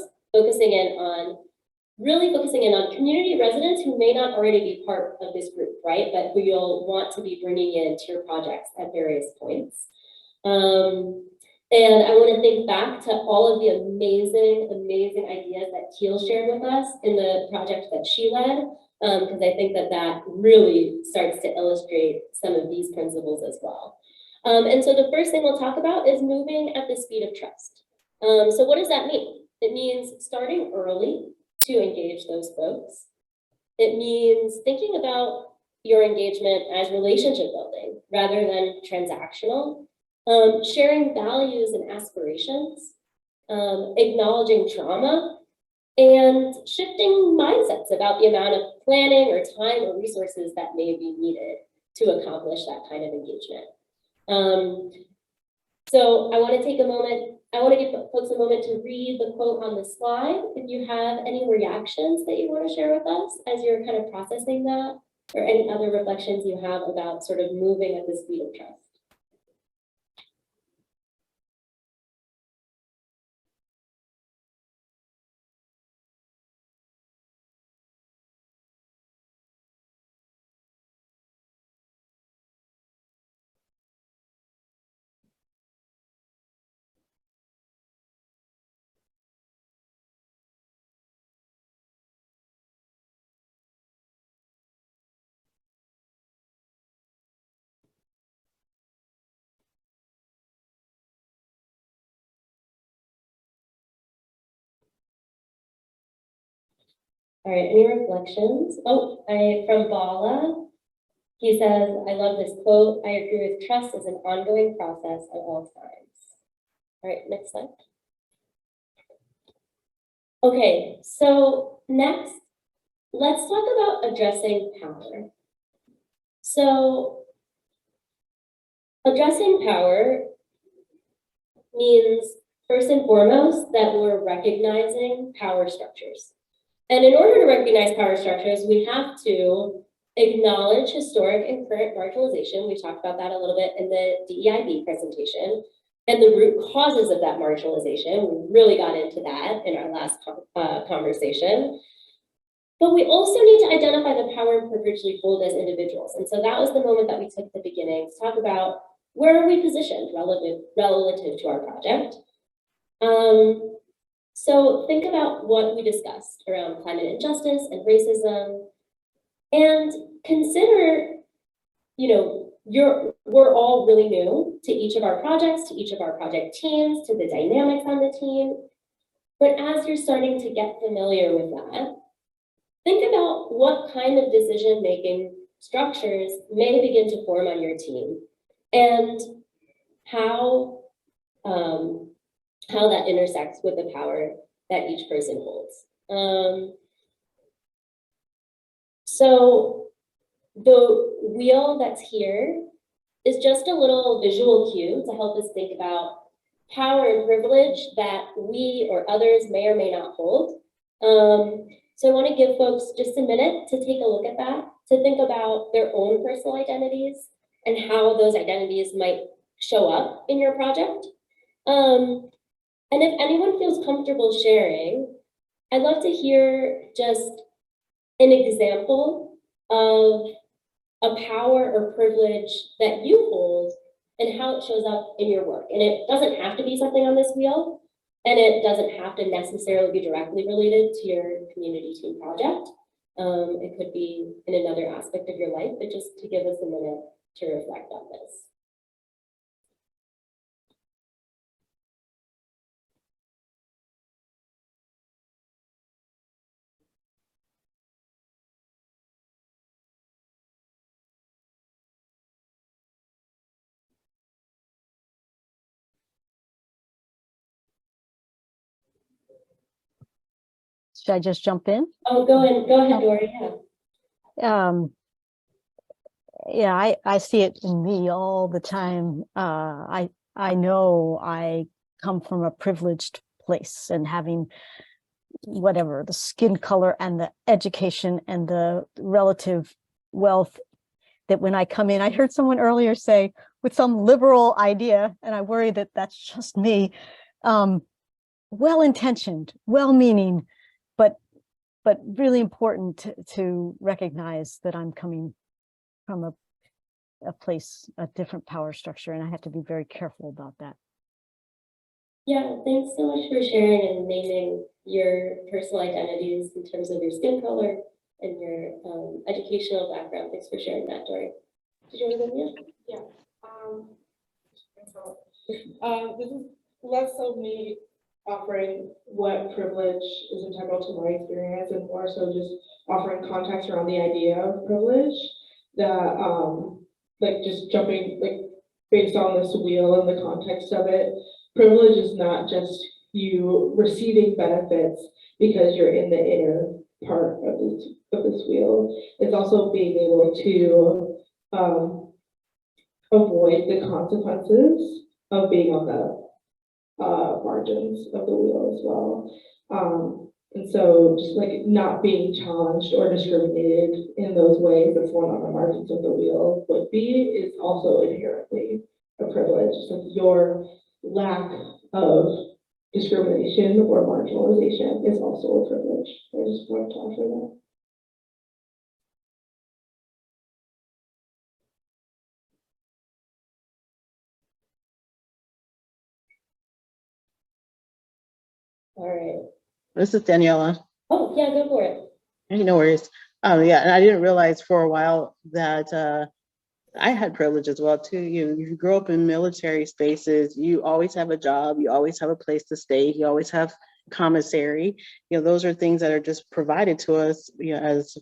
really focusing in on community residents who may not already be part of this group, right? But who you'll want to be bringing into your projects at various points. And I want to think back to all of the amazing, amazing ideas that Teal shared with us in the project that she led, because I think that really starts to illustrate some of these principles as well. And so the first thing we'll talk about is moving at the speed of trust. So what does that mean? It means starting early to engage those folks. It means thinking about your engagement as relationship building rather than transactional, sharing values and aspirations, acknowledging trauma, and shifting mindsets about the amount of planning or time or resources that may be needed to accomplish that kind of engagement. So I want to take a moment, I want to give folks a moment to read the quote on the slide. If you have any reactions that you want to share with us as you're kind of processing that, or any other reflections you have about sort of moving at the speed of trust. All right, any reflections? Oh, from Bala. He says, I love this quote. I agree with trust is an ongoing process at all times. All right, next slide. Okay, so next, let's talk about addressing power. So addressing power means first and foremost that we're recognizing power structures. And in order to recognize power structures, we have to acknowledge historic and current marginalization. We talked about that a little bit in the DEIB presentation, and the root causes of that marginalization. We really got into that in our last conversation. But we also need to identify the power and privilege we hold as individuals. And so that was the moment that we took at the beginning to talk about where are we positioned relative to our project. So think about what we discussed around climate injustice and racism, and consider, we're all really new to each of our projects, to each of our project teams, to the dynamics on the team. But as you're starting to get familiar with that, think about what kind of decision-making structures may begin to form on your team and how that intersects with the power that each person holds. So the wheel that's here is just a little visual cue to help us think about power and privilege that we or others may or may not hold. So I want to give folks just a minute to take a look at that, to think about their own personal identities and how those identities might show up in your project. And if anyone feels comfortable sharing, I'd love to hear just an example of a power or privilege that you hold and how it shows up in your work. And it doesn't have to be something on this wheel, and it doesn't have to necessarily be directly related to your community team project. It could be in another aspect of your life, but just to give us a minute to reflect on this. Should I just jump in? Oh, go ahead, Dory, yeah. Yeah, I see it in me all the time. I know I come from a privileged place, and having whatever the skin color and the education and the relative wealth, that when I come in, I heard someone earlier say with some liberal idea, and I worry that that's just me, well-intentioned, well-meaning, but really important to recognize that I'm coming from a place, a different power structure, and I have to be very careful about that. Yeah, thanks so much for sharing and naming your personal identities in terms of your skin color and your educational background. Thanks for sharing that, Dory. Did you want to go, Mia? This is less so me offering what privilege is integral to my experience, and more so just offering context around the idea of privilege, that like just jumping like based on this wheel and the context of it. Privilege is not just you receiving benefits because you're in the inner part of this wheel. It's also being able to avoid the consequences of being on the margins of the wheel as well. And so just like not being challenged or discriminated in those ways that someone on the margins of the wheel would be is also inherently a privilege. So your lack of discrimination or marginalization is also a privilege. I just want to offer that. All right. This is Daniela. Oh, yeah, go for it. Hey, no worries. Yeah, and I didn't realize for a while that I had privilege as well too. You grow up in military spaces, you always have a job, you always have a place to stay, you always have commissary. Those are things that are just provided to us, as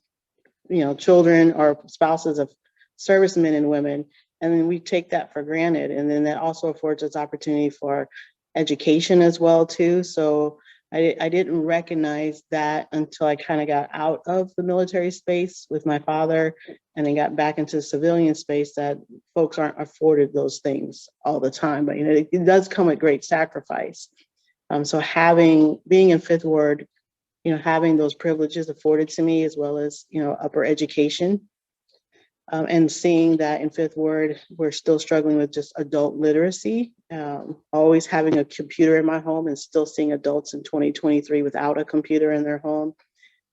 children or spouses of servicemen and women. And then we take that for granted. And then that also affords us opportunity for education as well too. So I didn't recognize that until I kind of got out of the military space with my father and then got back into the civilian space, that folks aren't afforded those things all the time. But it does come at great sacrifice. So being in Fifth Ward, having those privileges afforded to me, as well as upper education, and seeing that in Fifth Ward we're still struggling with just adult literacy, always having a computer in my home and still seeing adults in 2023 without a computer in their home,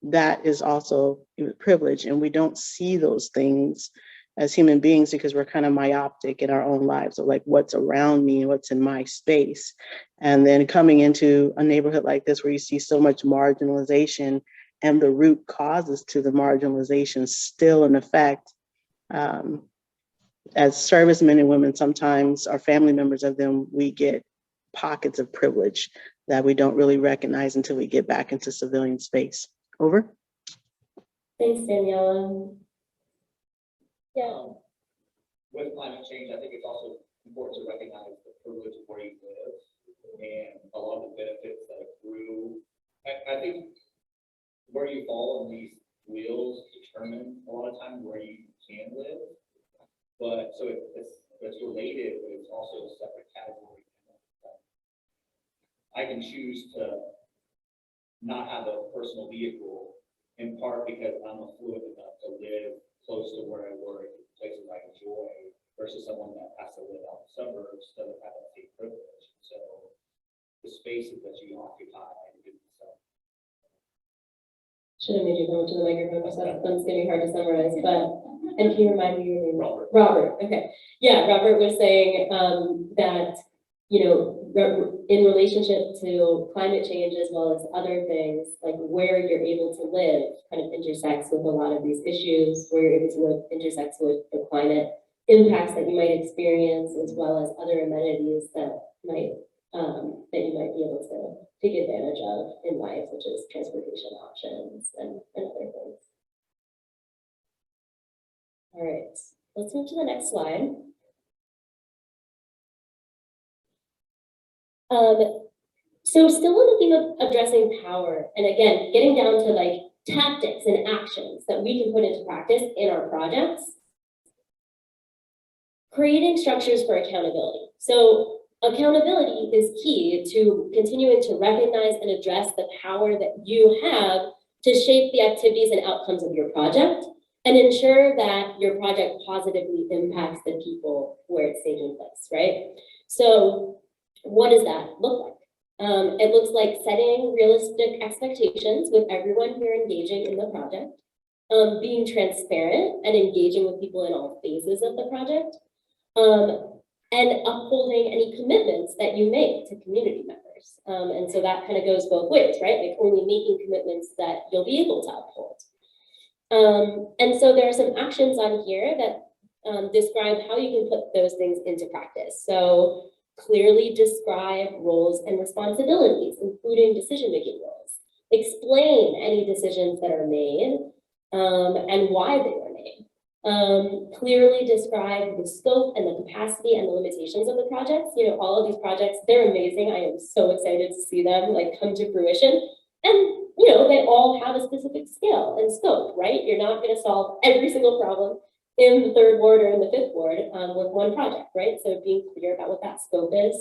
that is also a privilege. And we don't see those things as human beings because we're kind of myopic in our own lives of like what's around me and what's in my space. And then coming into a neighborhood like this where you see so much marginalization and the root causes to the marginalization still in effect. As servicemen and women, sometimes our family members of them, we get pockets of privilege that we don't really recognize until we get back into civilian space. Over. Thanks, Daniela. Yeah. With climate change, I think it's also important to recognize the privilege of where you live and a lot of the benefits that accrue. I think where you fall on these wheels determine a lot of times where you can live. But so it's related, but it's also a separate category. I can choose to not have a personal vehicle in part because I'm affluent enough to live close to where I work, places I enjoy, versus someone that has to live out in the suburbs doesn't have that same privilege. So the spaces that you occupy. Should have made you go to the microphone because that's going to be hard to summarize. But and can you remind me your name? Robert. Robert. Okay. Yeah, Robert was saying that in relationship to climate change as well as other things, like where you're able to live kind of intersects with a lot of these issues, where you're able to live intersects with the climate impacts that you might experience, as well as other amenities that you might be able to take advantage of in life, such as transportation options and other things. All right, let's move to the next slide. So still on the theme of addressing power, and again, getting down to like tactics and actions that we can put into practice in our projects, creating structures for accountability. So accountability is key to continuing to recognize and address the power that you have to shape the activities and outcomes of your project and ensure that your project positively impacts the people where it's taking place, right? So what does that look like? It looks like setting realistic expectations with everyone who are engaging in the project, being transparent and engaging with people in all phases of the project, and upholding any commitments that you make to community members. And so that kind of goes both ways, right? Like only making commitments that you'll be able to uphold. And so there are some actions on here that describe how you can put those things into practice. So clearly describe roles and responsibilities, including decision-making roles. Explain any decisions that are made and why they were made. Clearly describe the scope and the capacity and the limitations of the projects. You know, all of these projects, they're amazing. I am so excited to see them like come to fruition. And, you know, they all have a specific scale and scope, right? You're not going to solve every single problem in the 3rd ward or in the 5th ward with one project, right? So being clear about what that scope is,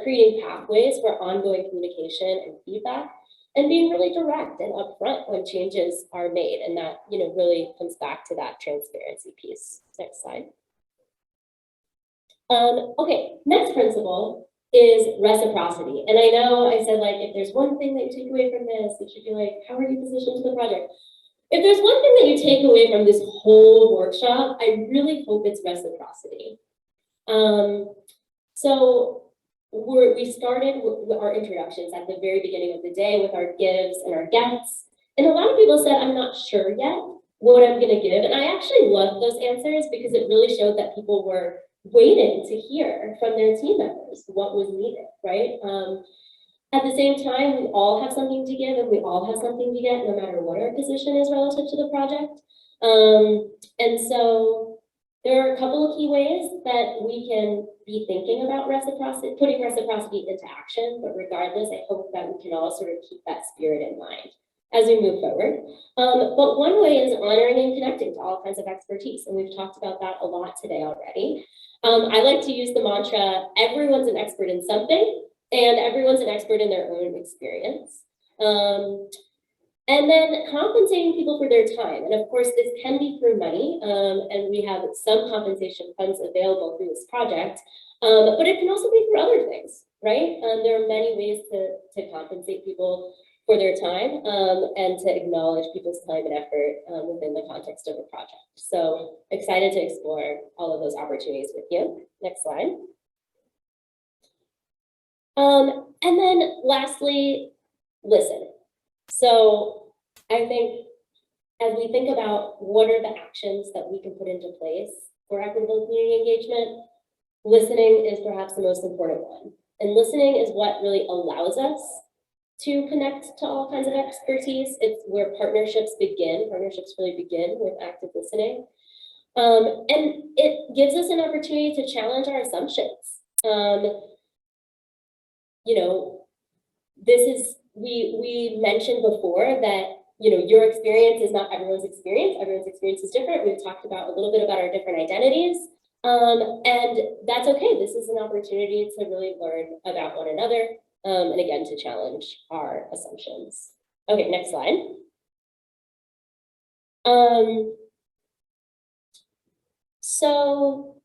creating pathways for ongoing communication and feedback, and being really direct and upfront when changes are made. And that, you know, really comes back to that transparency piece. Next slide. Okay, next principle is reciprocity. And I know I said, like, if there's one thing that you take away from this, it should be like, how are you positioned to the project? If there's one thing that you take away from this whole workshop, I really hope it's reciprocity. So we started with our introductions at the very beginning of the day with our gives and our gets. And a lot of people said, I'm not sure yet what I'm going to give. And I actually loved those answers because it really showed that people were waiting to hear from their team members what was needed, right? At the same time, we all have something to give and we all have something to get, no matter what our position is relative to the project. And so there are a couple of key ways that we can be thinking about reciprocity, putting reciprocity into action. But regardless, I hope that we can all sort of keep that spirit in mind as we move forward. But one way is honoring and connecting to all kinds of expertise. And we've talked about that a lot today already. I like to use the mantra, everyone's an expert in something, and everyone's an expert in their own experience. And then compensating people for their time. And of course, this can be through money, and we have some compensation funds available through this project, but it can also be through other things, right? There are many ways to compensate people for their time and to acknowledge people's time and effort within the context of a project. So excited to explore all of those opportunities with you. Next slide. And then lastly, listen. So I think as we think about what are the actions that we can put into place for equitable community engagement, listening is perhaps the most important one. And listening is what really allows us to connect to all kinds of expertise. It's where partnerships begin. Partnerships really begin with active listening. And it gives us an opportunity to challenge our assumptions. You know, this is, we mentioned before that, you know, your experience is not everyone's experience. Everyone's experience is different. We've talked about a little bit about our different identities. And that's okay. This is an opportunity to really learn about one another. And again, to challenge our assumptions. Okay, next slide. So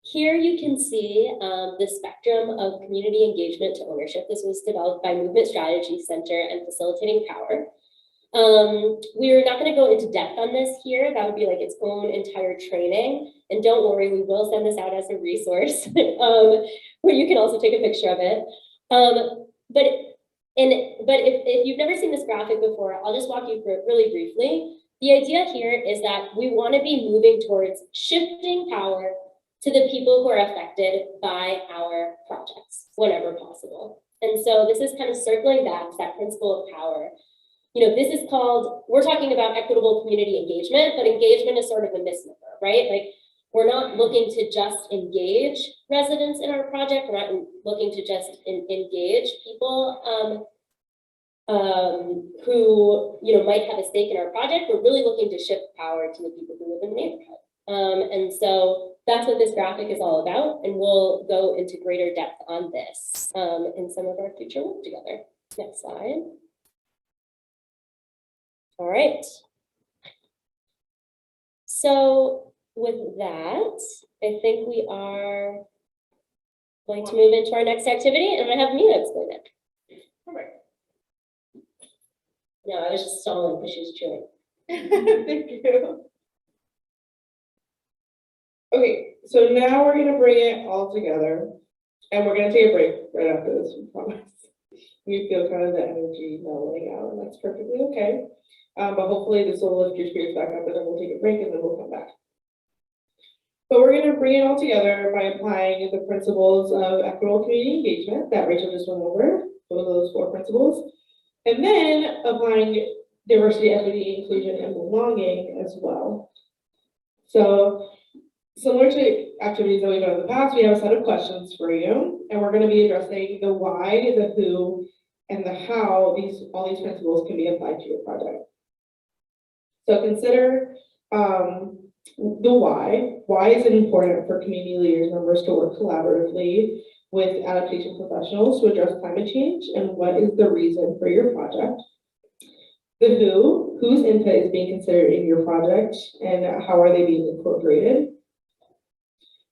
here you can see the spectrum of community engagement to ownership. This was developed by Movement Strategy Center and Facilitating Power. We're not going to go into depth on this here. That would be like its own entire training. And don't worry, we will send this out as a resource where you can also take a picture of it. But if you've never seen this graphic before, I'll just walk you through it really briefly. The idea here is that we want to be moving towards shifting power to the people who are affected by our projects whenever possible. And so this is kind of circling back to that principle of power. You know, this is called, we're talking about equitable community engagement, but engagement is sort of a misnomer, right? Like we're not looking to just engage residents in our project. We're not looking to just engage people who, you know, might have a stake in our project. We're really looking to shift power to the people who live in the neighborhood. And so that's what this graphic is all about. And we'll go into greater depth on this in some of our future work together. Next slide. All right. So with that, I think we are going to move into our next activity, and I'm gonna have Mina explain it. Perfect. No, I was just stalling because she was chewing. Thank you. Okay, so now we're gonna bring it all together, and we're gonna take a break right after this, we promise. You feel kind of the energy mellowing out, and that's perfectly okay. But hopefully this will lift your spirits back up, and then we'll take a break, and then we'll come back. But we're gonna bring it all together by applying the principles of equitable community engagement that Rachel just went over, those 4 principles, and then applying diversity, equity, inclusion, and belonging as well. So similar to activities that we've done in the past, we have a set of questions for you, and we're going to be addressing the why, the who, and the how all these principles can be applied to your project. So consider the why. Why is it important for community leaders members to work collaboratively with adaptation professionals to address climate change, and what is the reason for your project? The who, whose input is being considered in your project, and how are they being incorporated?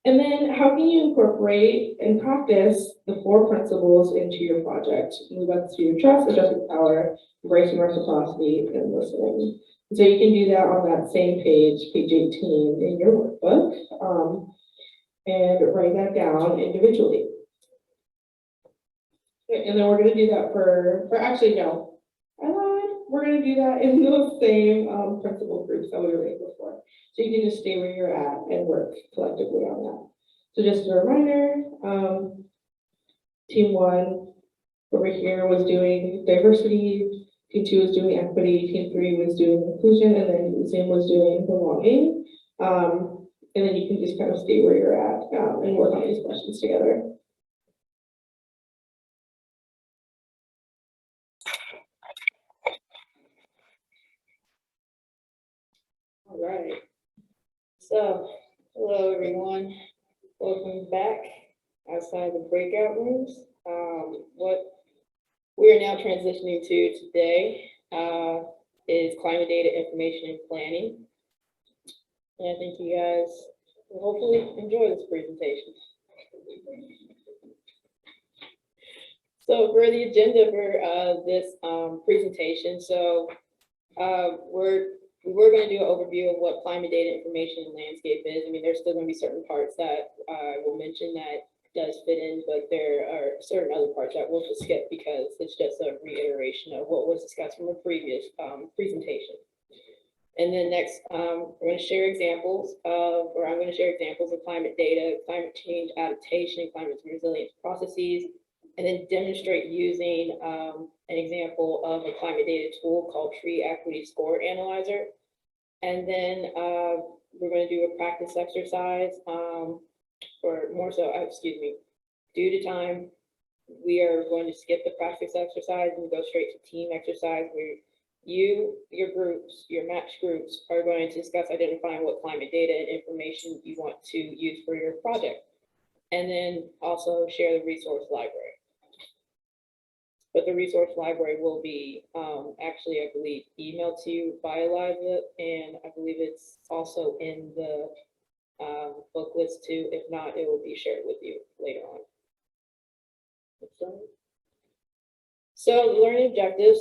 And then how can you incorporate and practice the 4 principles into your project? Move up to your trust, adjusting power, embracing reciprocity, and listening. So you can do that on that same page 18 in your workbook, and write that down individually. And then we're going to do that for actually, no, I lied. We're going to do that in those same principal groups that we were in before. So you can just stay where you're at and work collectively on that. So just a reminder, team 1 over here was doing diversity, team 2 was doing equity, team 3 was doing inclusion, and then Zoom was doing belonging. And then you can just kind of stay where you're at and work on these questions together. All right. So, hello everyone. Welcome back outside the breakout rooms. What we are now transitioning to today is climate data information and planning. And I think you guys will hopefully enjoy this presentation. So for the agenda for this presentation, so we're going to do an overview of what climate data information and landscape is. I mean, there's still going to be certain parts that I will mention that does fit in, but there are certain other parts that we'll just skip because it's just a reiteration of what was discussed from a previous presentation. And then next, we're going to share examples of, or I'm going to share examples of climate data, climate change adaptation, climate resilience processes, and then demonstrate using an example of a climate data tool called Tree Equity Score Analyzer. And then we're going to do a practice exercise, or more so, excuse me, due to time, we are going to skip the practice exercise and go straight to team exercise where you, your groups, your match groups are going to discuss identifying what climate data and information you want to use for your project. And then also share the resource library. But the resource library will be actually, I believe, emailed to you via Liza, and I believe it's also in the book list too. If not, it will be shared with you later on. So the learning objectives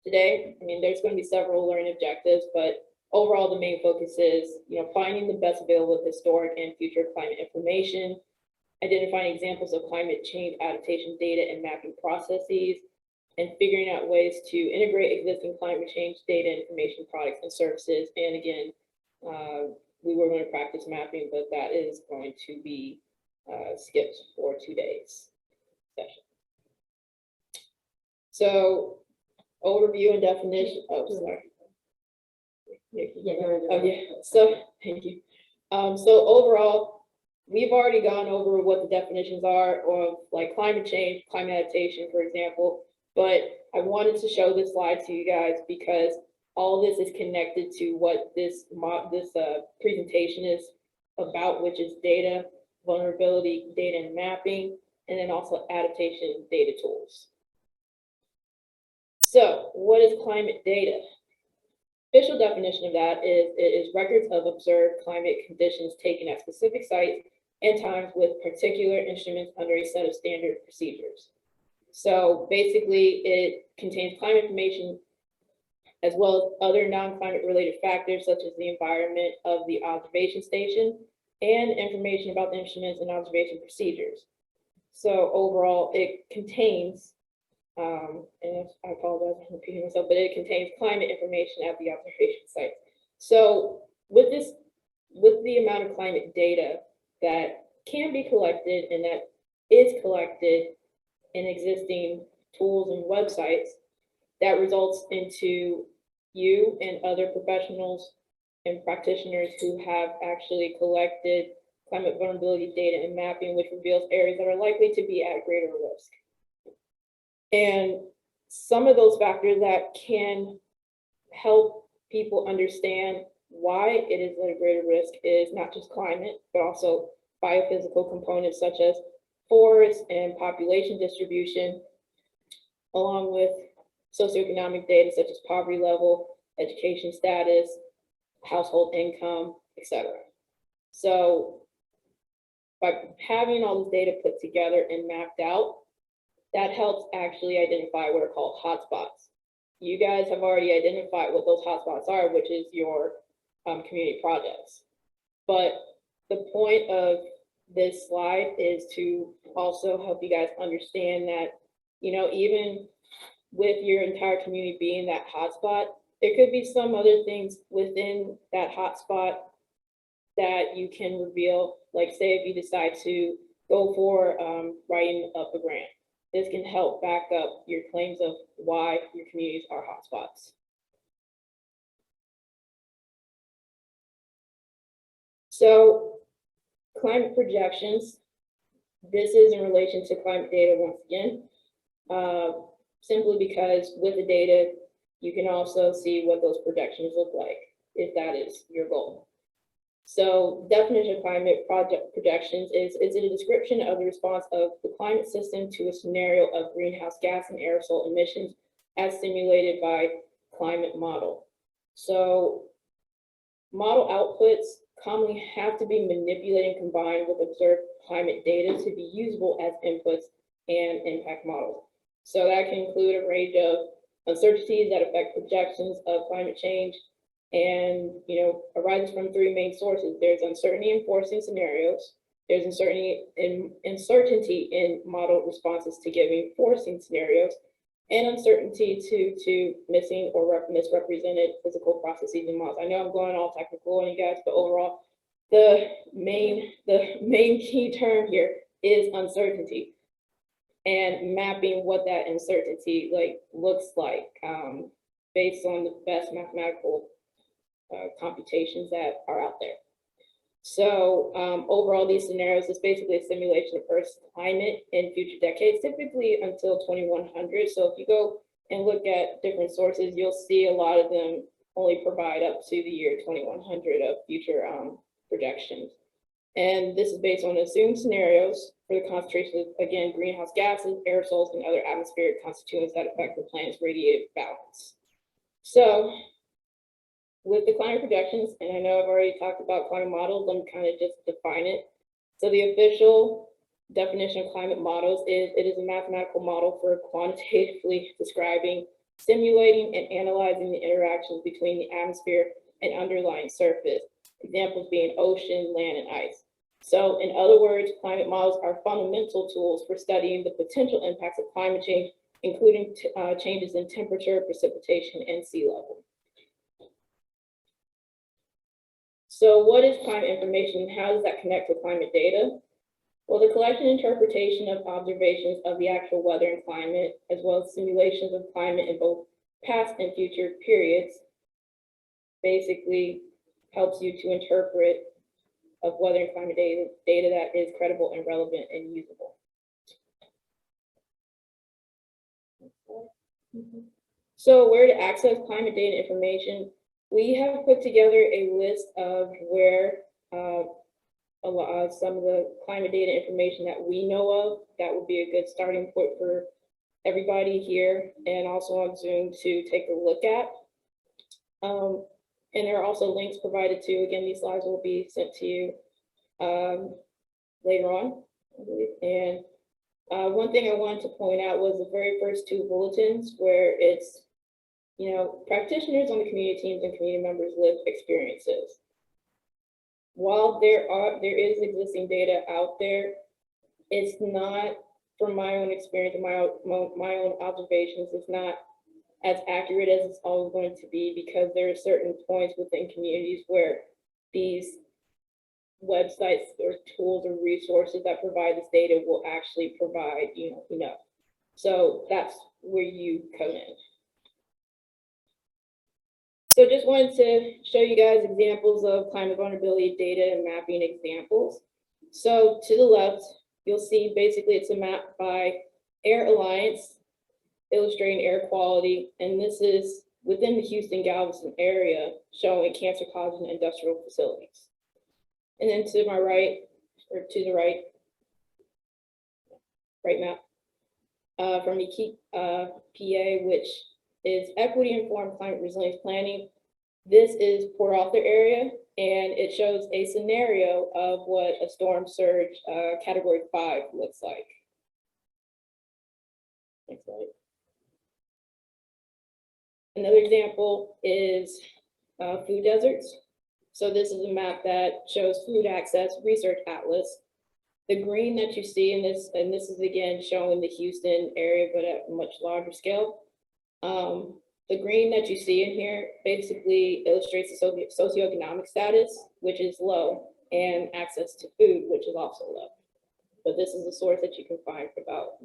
today, I mean, there's going to be several learning objectives, but overall the main focus is, finding the best available historic and future climate information, identifying examples of climate change adaptation data and mapping processes, and figuring out ways to integrate existing climate change data, information, products, and services. And again, we were going to practice mapping, but that is going to be skipped for today's session. So, overview and definition. Oh, sorry. Oh, yeah. So, thank you. So overall, we've already gone over what the definitions are of like climate change, climate adaptation, for example. But I wanted to show this slide to you guys because all this is connected to what this presentation is about, which is data, vulnerability, data and mapping, and then also adaptation data tools. So what is climate data? Official definition of that is it is records of observed climate conditions taken at specific sites and times with particular instruments under a set of standard procedures. So basically it contains climate information as well as other non-climate related factors such as the environment of the observation station and information about the instruments and observation procedures. So overall it contains and I apologize for repeating myself, but it contains climate information at the observation site. So with the amount of climate data that can be collected and that is collected in existing tools and websites, that results into you and other professionals and practitioners who have actually collected climate vulnerability data and mapping, which reveals areas that are likely to be at greater risk. And some of those factors that can help people understand why it is at a greater risk is not just climate, but also biophysical components such as forest and population distribution, along with socioeconomic data such as poverty level, education status, household income, etc. So by having all this data put together and mapped out, that helps actually identify what are called hotspots. You guys have already identified what those hotspots are, which is your community projects. But the point of this slide is to also help you guys understand that, you know, even with your entire community being that hotspot, there could be some other things within that hotspot that you can reveal. Like say if you decide to go for writing up a grant. This can help back up your claims of why your communities are hotspots. So climate projections, this is in relation to climate data once again, simply because with the data, you can also see what those projections look like, if that is your goal. So definition of climate project projections is it a description of the response of the climate system to a scenario of greenhouse gas and aerosol emissions as simulated by climate model. So model outputs commonly have to be manipulated and combined with observed climate data to be usable as inputs and impact models. So that can include a range of uncertainties that affect projections of climate change, and arises from three main sources. There's uncertainty in forcing scenarios, there's uncertainty in model responses to giving forcing scenarios, and uncertainty to missing or misrepresented physical processes and models. I know I'm going all technical on you guys, but overall, the main key term here is uncertainty and mapping what that uncertainty looks like based on the best mathematical computations that are out there. So overall, these scenarios is basically a simulation of Earth's climate in future decades, typically until 2100. So if you go and look at different sources, you'll see a lot of them only provide up to the year 2100 of future projections. And this is based on assumed scenarios for the concentration of, again, greenhouse gases, aerosols, and other atmospheric constituents that affect the planet's radiative balance. So with the climate projections, and I know I've already talked about climate models, let me kind of just define it. So the official definition of climate models is it is a mathematical model for quantitatively describing, simulating, and analyzing the interactions between the atmosphere and underlying surface, examples being ocean, land, and ice. So in other words, climate models are fundamental tools for studying the potential impacts of climate change, including changes in temperature, precipitation, and sea level. So what is climate information and how does that connect to climate data? Well, the collection and interpretation of observations of the actual weather and climate, as well as simulations of climate in both past and future periods, basically helps you to interpret of weather and climate data that is credible and relevant and usable. So where to access climate data information? We have put together a list of where a lot of some of the climate data information that we know of that would be a good starting point for everybody here and also on Zoom to take a look at. And there are also links provided to, again, these slides will be sent to you later on, I believe. And one thing I wanted to point out was the very first two bulletins where it's, you know, practitioners on the community teams and community members' lived experiences. While there is existing data out there, it's not, from my own experience and my own observations, it's not as accurate as it's always going to be, because there are certain points within communities where these websites or tools or resources that provide this data will actually provide, you know, enough. So that's where you come in. So just wanted to show you guys examples of climate vulnerability data and mapping examples. So to the left, you'll see basically it's a map by Air Alliance illustrating air quality. And this is within the Houston-Galveston area showing cancer-causing industrial facilities. And then to my right, or to the right map, from the PA, which is equity-informed climate resilience planning. This is Port Arthur area, and it shows a scenario of what a storm surge category 5 looks like. Next slide. Another example is food deserts. So this is a map that shows food access research atlas. The green that you see in this, and this is again showing the Houston area, but at a much larger scale. The green that you see in here basically illustrates the socioeconomic status, which is low, and access to food, which is also low. But this is a source that you can find about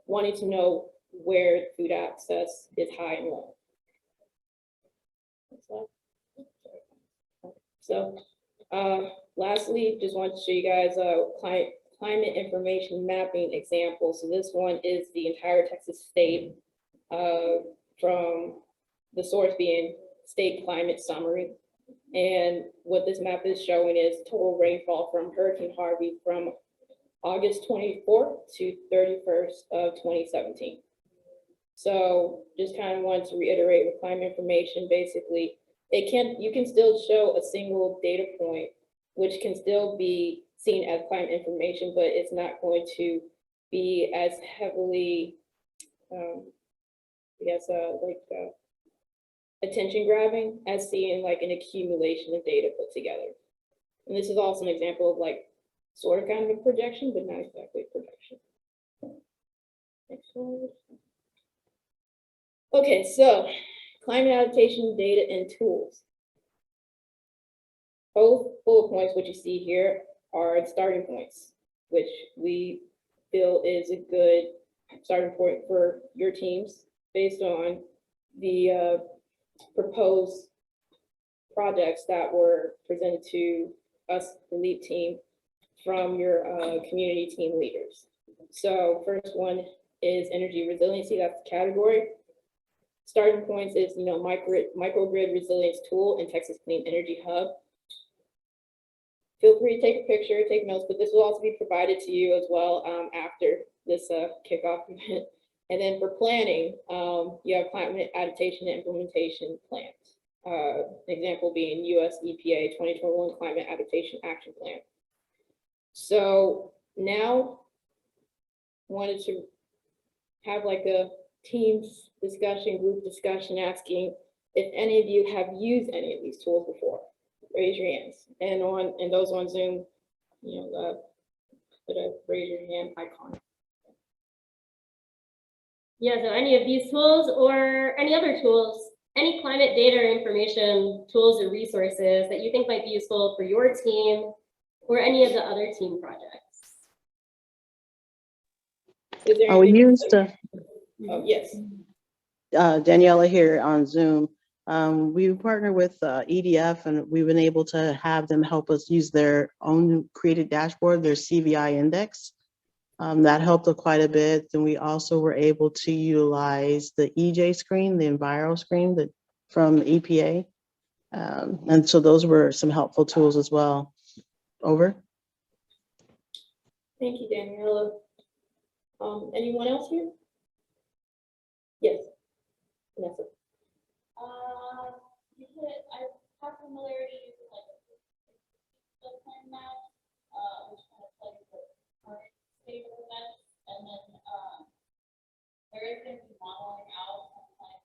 wanting to know where food access is high and low. So lastly, just want to show you guys a climate information mapping example. So this one is the entire Texas state, from the source being state climate summary. And what this map is showing is total rainfall from Hurricane Harvey from August 24th to 31st of 2017. So just kind of wanted to reiterate with climate information, basically, you can still show a single data point, which can still be seen as climate information, but it's not going to be as heavily, attention grabbing as seeing like an accumulation of data put together. And this is also an example of like sort of kind of a projection, but not exactly a projection. Next slide. Okay, so climate adaptation data and tools. Both bullet points, what you see here, are starting points, which we feel is a good starting point for your teams based on the proposed projects that were presented to us, the LEAP team, from your community team leaders. So first one is energy resiliency, that's the category. Starting points is, microgrid resilience tool and Texas Clean Energy Hub. Feel free to take a picture, take notes, but this will also be provided to you as well after this kickoff event. And then for planning, you have climate adaptation and implementation plans. Example being US EPA 2021 Climate Adaptation Action Plan. So now wanted to have like a teams discussion, group discussion, asking if any of you have used any of these tools before. Raise your hands. And those on Zoom, put a raise your hand icon. Yeah, so any of these tools or any other tools, any climate data or information tools or resources that you think might be useful for your team or any of the other team projects? Is there We anything- used Oh, yes. Daniela here on Zoom We partner with EDF, and we've been able to have them help us use their own created dashboard, their CVI index. That helped quite a bit. Then we also were able to utilize the EJ screen, the Enviro screen from EPA. And so those were some helpful tools as well. Over. Thank you, Daniela. Anyone else here? Yes. Vanessa. You could, I have familiarity with like the plan map, which kind of tells you the current state of events, and then, there is going to be modeling out sometime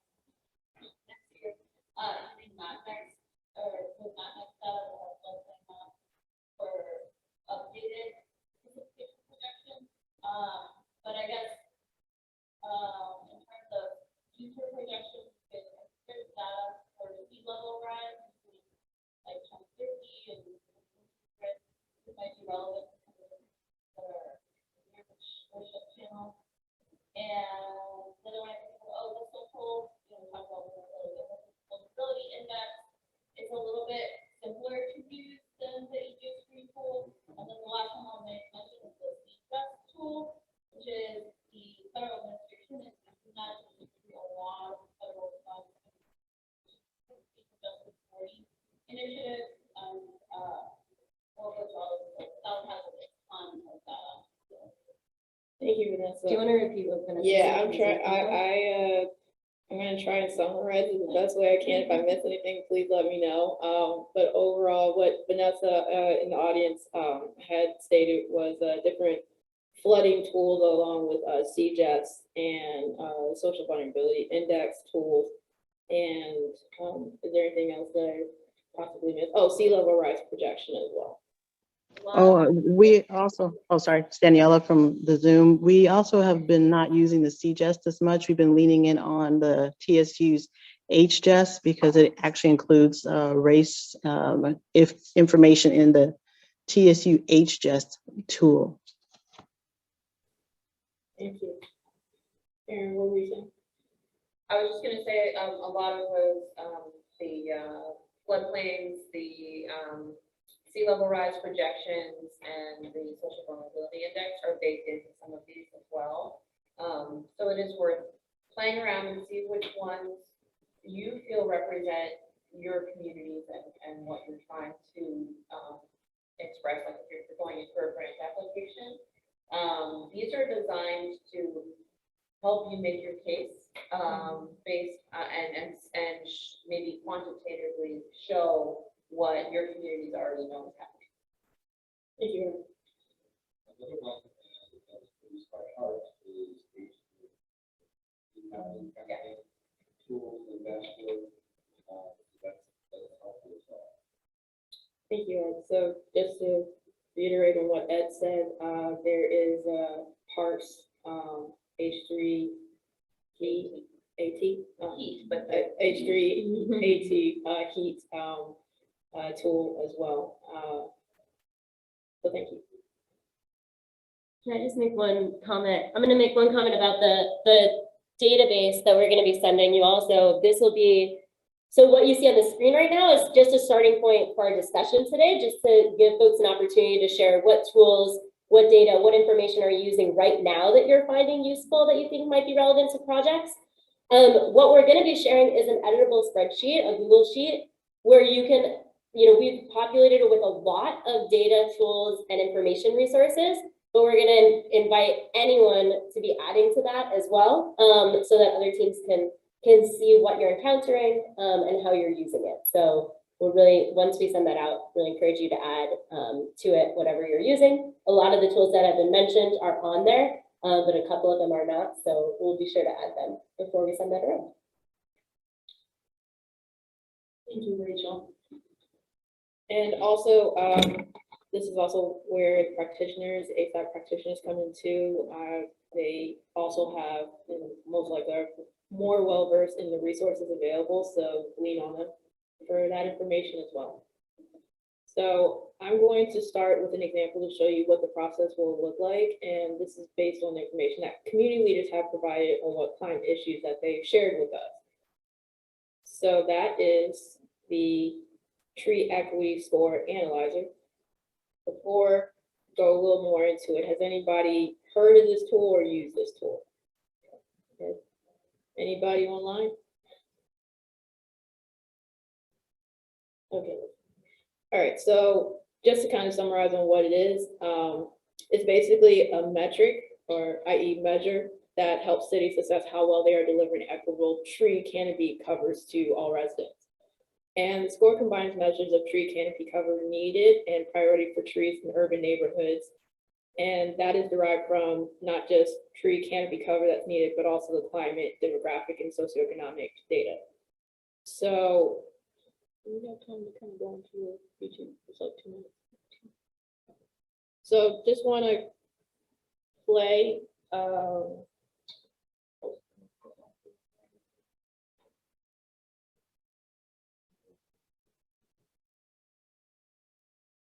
next year, using MapNext, or with MapNext data, or flood plan map for updated precipitation projections. But I guess, in terms of future projections, there's data for sea level rise, between like 2050 and it might be relevant to the worship channel. And the other one, the social, talk about vulnerability index. It's a little bit simpler to use than the EJ screen tool. And then the last one I'll mention is the CBEST tool, which is the federal administration is using that to do a lot of federal funds. Initiatives and all those that has a ton of data. Thank you, Vanessa. Do you want to repeat what Vanessa said? Yeah, I'm gonna try and summarize it the best way I can. If I miss anything, please let me know. But overall, what Vanessa in the audience had stated was different flooding tools along with CJES and social vulnerability index tools. And is there anything else that I possibly missed? Oh, sea level rise projection as well. We also, sorry, it's Daniela from the Zoom. We also have been not using the CJEST as much. We've been leaning in on the TSU's HJEST because it actually includes race information in the TSU HJEST tool. Thank you. Aaron, what were you saying? I was just gonna say, a lot of those, the floodplains, the sea level rise projections, and the social vulnerability index are baked into some of these as well. So it is worth playing around and see which ones you feel represent your communities and what you're trying to express, like if you're going in for a grant application. These are designed to help you make your case based and maybe quantitatively show what your communities already know is happening. Thank you. Another one that's produced by Heart is tools and dashboards. That's helpful as well. Thank you, Ed. So just to reiterate on what Ed said, there is Parks H3 heat tool as well. So thank you. Can I just make one comment? I'm going to make one comment about the database that we're going to be sending you all. So this will be, so what you see on the screen right now is just a starting point for our discussion today, just to give folks an opportunity to share what tools, what data, what information are you using right now that you're finding useful that you think might be relevant to projects. What we're going to be sharing is an editable spreadsheet, a Google sheet, where you can, we've populated it with a lot of data, tools, and information resources, but we're going to invite anyone to be adding to that as well, so that other teams can see what you're encountering and how you're using it. So we'll really, once we send that out, really encourage you to add to it whatever you're using. A lot of the tools that have been mentioned are on there, but a couple of them are not. So we'll be sure to add them before we send that around. Thank you, Rachel. And also, this is also where practitioners, ASAP practitioners come into. They also have, and most likely are more well-versed in the resources available, so lean on them for that information as well. So I'm going to start with an example to show you what the process will look like, and this is based on the information that community leaders have provided on what kind of issues that they've shared with us. So that is the tree equity score analyzer. Before go a little more into it, has anybody heard of this tool or used this tool? Okay. Anybody online? Okay. All right, so just to kind of summarize on what it is, it's basically a metric, or i.e. measure, that helps cities assess how well they are delivering equitable tree canopy covers to all residents. And the score combines measures of tree canopy cover needed and priority for trees in urban neighborhoods. And that is derived from not just tree canopy cover that's needed, but also the climate, demographic, and socioeconomic data. So we have time to kind of go into the feature. It's like 2 minutes. So just want to play.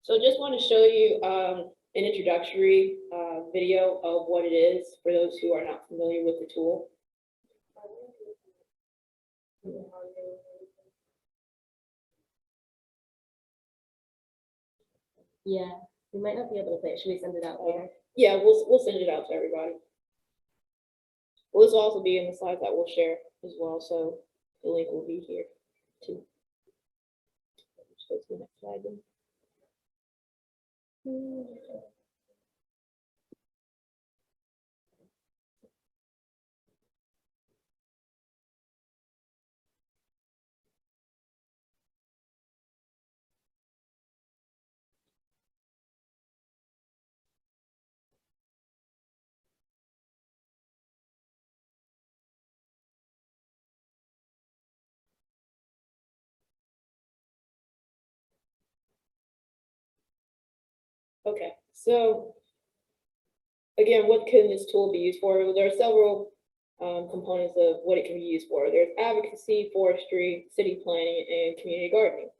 So just want to show you an introductory video of what it is for those who are not familiar with the tool. Yeah, we might not be able to play it. Should we send it out later? Yeah, we'll send it out to everybody. Well, this will also be in the slides that we'll share as well, so the link will be here too. Let's go to the next slide then. Okay, so again, what can this tool be used for? Well, there are several components of what it can be used for. There's advocacy, forestry, city planning, and community gardening.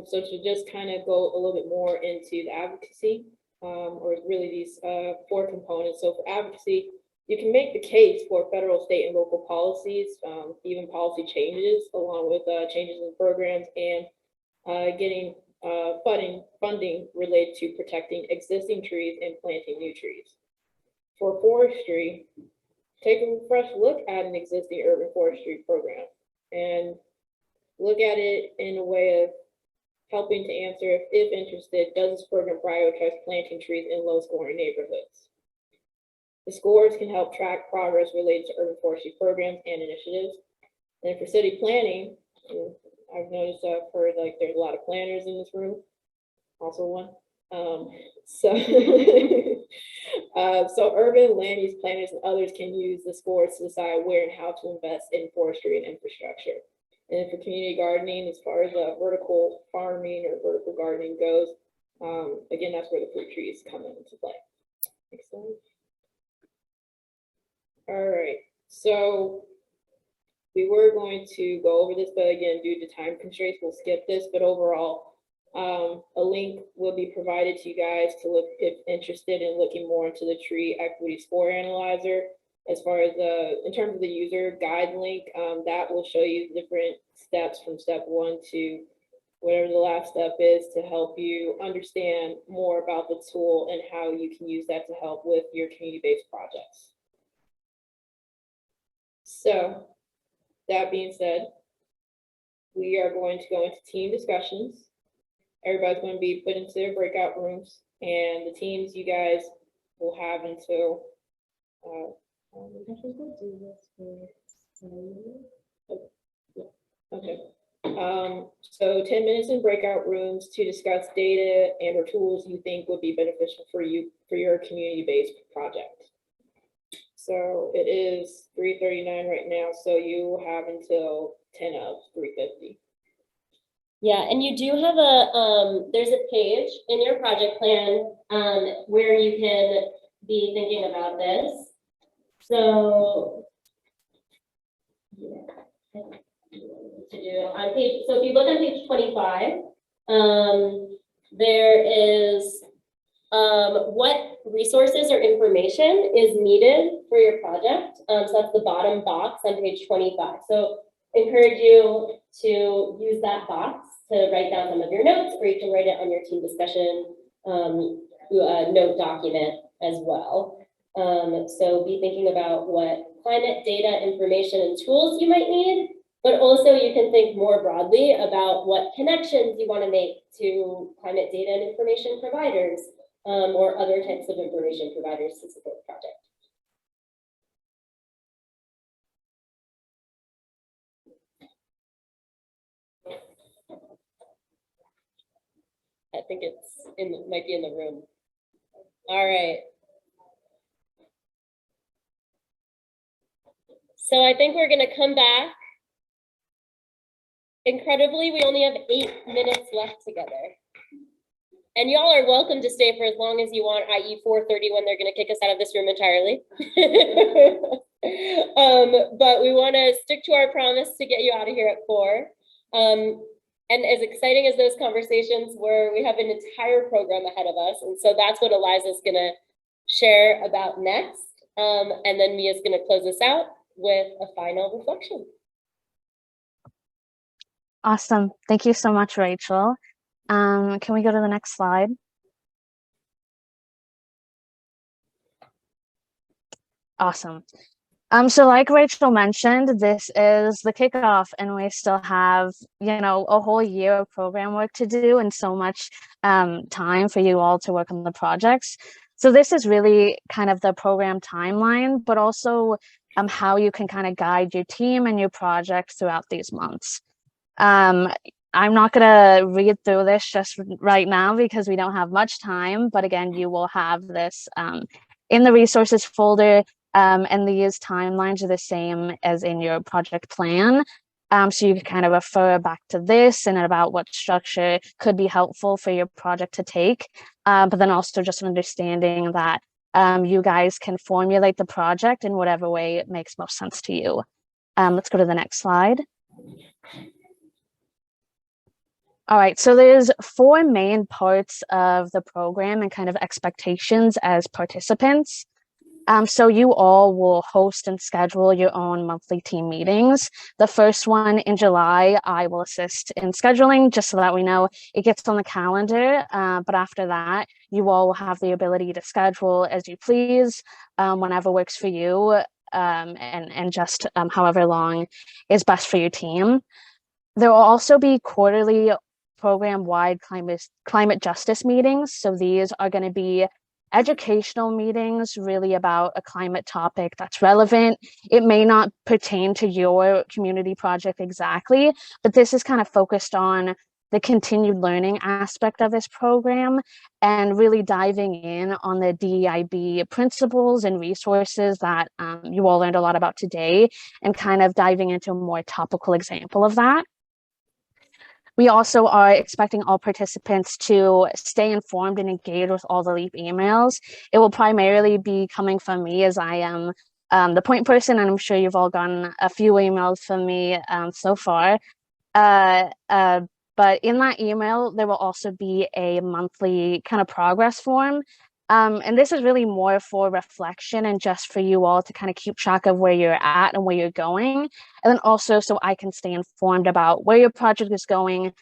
So to just kind of go a little bit more into the advocacy, or really these 4 components. So for advocacy, you can make the case for federal, state, and local policies, even policy changes, along with changes in programs and getting funding related to protecting existing trees and planting new trees. For forestry, take a fresh look at an existing urban forestry program and look at it in a way of helping to answer, if interested, does this program prioritize planting trees in low-scoring neighborhoods? The scores can help track progress related to urban forestry programs and initiatives. And for city planning, I've noticed, I've heard like there's a lot of planners in this room, also one. So urban land use planners and others can use the scores to decide where and how to invest in forestry and infrastructure. And for community gardening, as far as vertical farming or vertical gardening goes, again, that's where the fruit trees come into play. Next slide. All right, so we were going to go over this, but again, due to time constraints, we'll skip this. But overall, a link will be provided to you guys to look if interested in looking more into the tree equity score analyzer. As far as in terms of the user guide link, that will show you different steps from step 1 to whatever the last step is to help you understand more about the tool and how you can use that to help with your community-based projects. So that being said, we are going to go into team discussions. Everybody's going to be put into their breakout rooms, and the teams you guys will have until okay. So 10 minutes in breakout rooms to discuss data and or tools you think would be beneficial for you for your community-based project. So it is 3:39 right now, so you have until 10 of 3:50. Yeah, and you do have there's a page in your project plan where you can be thinking about this. So, yeah, to do on page, so if you look on page 25, there is what resources or information is needed for your project. So that's the bottom box on page 25. So encourage you to use that box to write down some of your notes, or you can write it on your team discussion note document as well. So be thinking about what climate data, information, and tools you might need, but also you can think more broadly about what connections you want to make to climate data and information providers, or other types of information providers to support the project. I think might be in the room. All right. So I think we're going to come back. Incredibly, we only have 8 minutes left together. And y'all are welcome to stay for as long as you want, i.e. 4:30, when they're going to kick us out of this room entirely. But we want to stick to our promise to get you out of here at 4. And as exciting as those conversations were, we have an entire program ahead of us. And so that's what Eliza's going to share about next. And then Mia's going to close us out with a final reflection. Awesome. Thank you so much, Rachel. Can we go to the next slide? Awesome. So like Rachel mentioned, this is the kickoff, and we still have, a whole year of program work to do and so much time for you all to work on the projects. So this is really kind of the program timeline, but also how you can kind of guide your team and your project throughout these months. I'm not going to read through this just right now because we don't have much time, but again, you will have this in the resources folder. And these timelines are the same as in your project plan. So you can kind of refer back to this and about what structure could be helpful for your project to take. But then also just understanding that you guys can formulate the project in whatever way it makes most sense to you. Let's go to the next slide. All right, so there's 4 main parts of the program and kind of expectations as participants. So you all will host and schedule your own monthly team meetings. The first one in July, I will assist in scheduling just so that we know it gets on the calendar. But after that, you all will have the ability to schedule as you please, whenever works for you, and just however long is best for your team. There will also be quarterly program-wide climate justice meetings. So these are going to be educational meetings really about a climate topic that's relevant. It may not pertain to your community project exactly, but this is kind of focused on the continued learning aspect of this program and really diving in on the DEIB principles and resources that you all learned a lot about today, and kind of diving into a more topical example of that. We also are expecting all participants to stay informed and engaged with all the LEAP emails. It will primarily be coming from me, as I am the point person, and I'm sure you've all gotten a few emails from me so far. But in that email, there will also be a monthly kind of progress form. And this is really more for reflection and just for you all to kind of keep track of where you're at and where you're going. And then also so I can stay informed about where your project is going.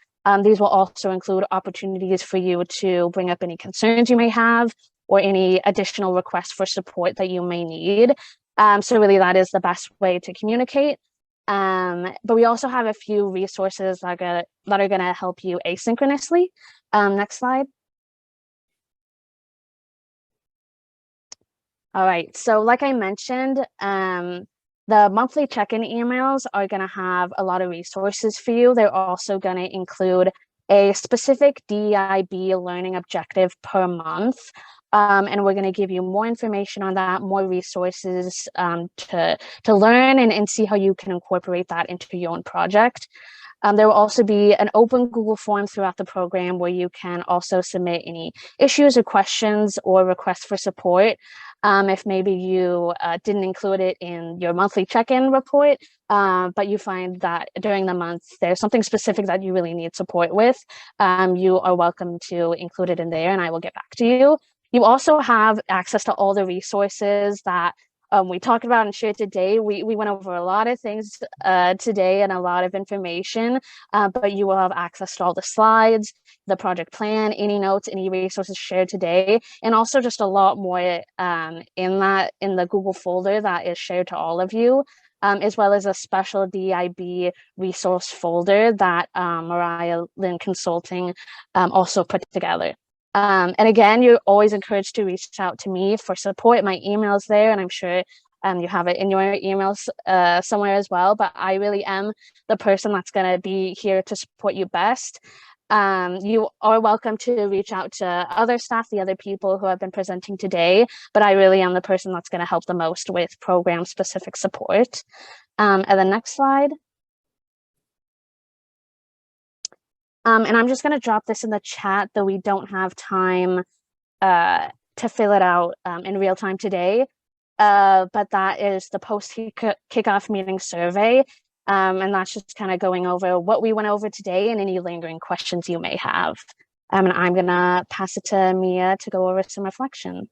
These will also include opportunities for you to bring up any concerns you may have or any additional requests for support that you may need. So really that is the best way to communicate. But we also have a few resources that are gonna help you asynchronously. Next slide. All right, so like I mentioned, the monthly check-in emails are going to have a lot of resources for you. They're also going to include a specific DEIB learning objective per month. And we're going to give you more information on that, more resources to learn and see how you can incorporate that into your own project. There will also be an open Google form throughout the program where you can also submit any issues or questions or requests for support. If maybe you didn't include it in your monthly check-in report, but you find that during the month there's something specific that you really need support with, you are welcome to include it in there and I will get back to you. You also have access to all the resources that we talked about and shared today. We went over a lot of things today and a lot of information, but you will have access to all the slides, the project plan, any notes, any resources shared today, and also just a lot more in the Google folder that is shared to all of you, as well as a special DIB resource folder that Mariah Lynn Consulting also put together. And again, you're always encouraged to reach out to me for support. My email's there, and I'm sure you have it in your emails somewhere as well. But I really am the person that's going to be here to support you best. You are welcome to reach out to other staff, the other people who have been presenting today, but I really am the person that's going to help the most with program-specific support. And the next slide. And I'm just going to drop this in the chat, though we don't have time to fill it out in real time today. But that is the post-kickoff meeting survey. And that's just kind of going over what we went over today and any lingering questions you may have. And I'm going to pass it to Mia to go over some reflection.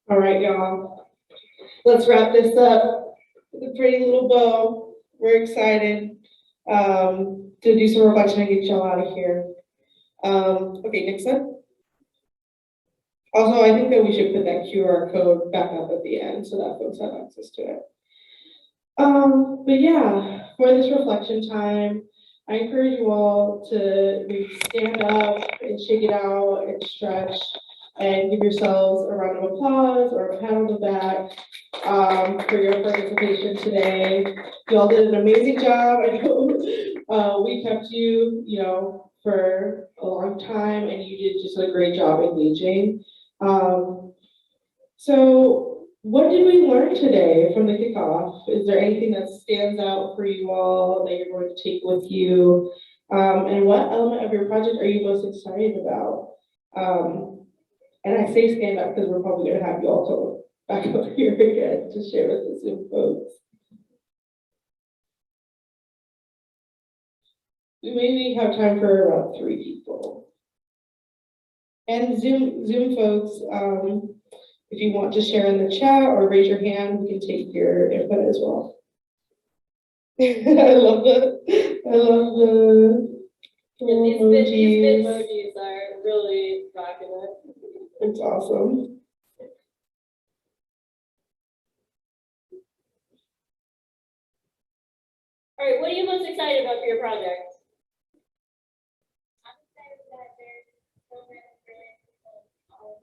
All right, y'all. Let's wrap this up with a pretty little bow. We're excited to do some reflection and get y'all out of here. Okay, next up. Also, I think that we should put that QR code back up at the end so that folks have access to it. But yeah, for this reflection time, I encourage you all to maybe stand up and shake it out and stretch and give yourselves a round of applause or a pat on the back for your participation today. You all did an amazing job. I know we kept you, for a long time, and you did just a great job engaging. So what did we learn today from the kickoff? Is there anything that stands out for you all that you're going to take with you? And what element of your project are you most excited about? And I say stand up because we're probably going to have you all come back up here again to share with the Zoom folks. We maybe have time for about 3 people. And Zoom folks, if you want to share in the chat or raise your hand, we can take your input as well. I love the These emojis are really rocking it. It's awesome. All right, what are you most excited about for your project? I'm excited that there's so many brilliant people all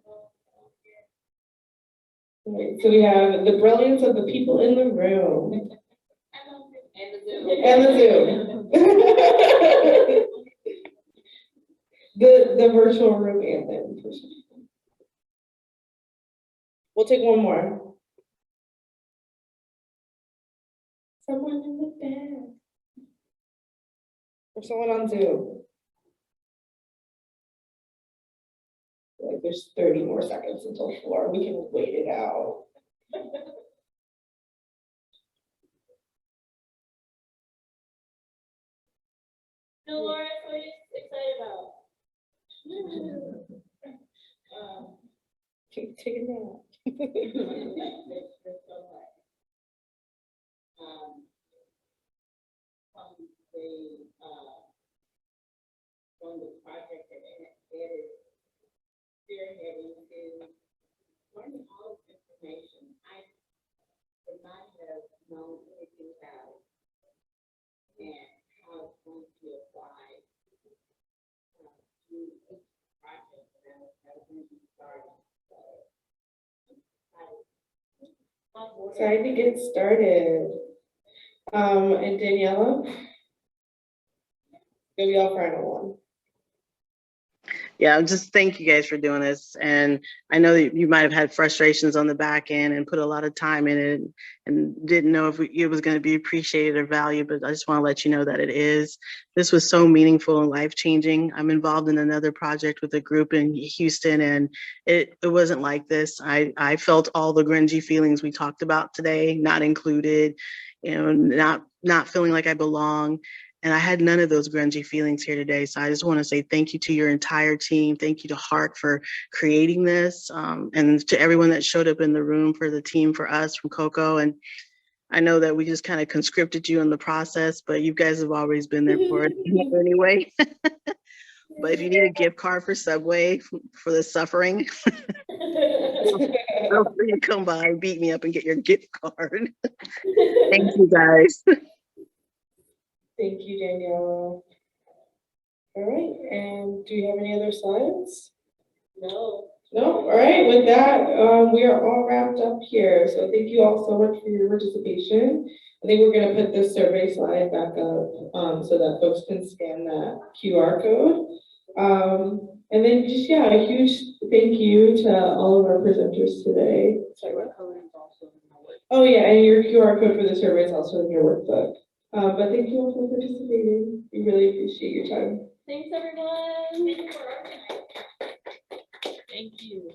Right, so we have the brilliance of the people in the room. And the Zoom. And the Zoom. the virtual room and the in-person. We'll take one more. Someone in the back. Or someone on Zoom. Like there's 30 more seconds until 4. We can wait it out. Dolores, what are you excited about? Take it down. from the project that Ed is spearheading to learning all this information. I would not have known anything about it and how it's going to apply to each project that I'm going to be starting. So I think it started. And Daniela, maybe I'll final one. Yeah, just thank you guys for doing this. And I know that you might have had frustrations on the back end and put a lot of time in it and didn't know if it was going to be appreciated or valued, but I just want to let you know that it is. This was so meaningful and life-changing. I'm involved in another project with a group in Houston, and it wasn't like this. I felt all the grungy feelings we talked about today, not included, not feeling like I belong. And I had none of those grungy feelings here today. So I just want to say thank you to your entire team. Thank you to Hark for creating this, and to everyone that showed up in the room, for the team, for us, from Coco. And I know that we just kind of conscripted you in the process, but you guys have always been there for it anyway. But if you need a gift card for Subway for the suffering, feel free to come by, beat me up, and get your gift card. Thank you, guys. Thank you, Daniela. All right, and do you have any other slides? No. No, all right, with that, we are all wrapped up here. So thank you all so much for your participation. I think we're gonna put this survey slide back up, so that folks can scan that QR code. And then just, yeah, a huge thank you to all of our presenters today. Sorry, what? Oh yeah, and your QR code for the survey is also in your workbook. But thank you all for participating. We really appreciate your time. Thanks, everyone. Thank you.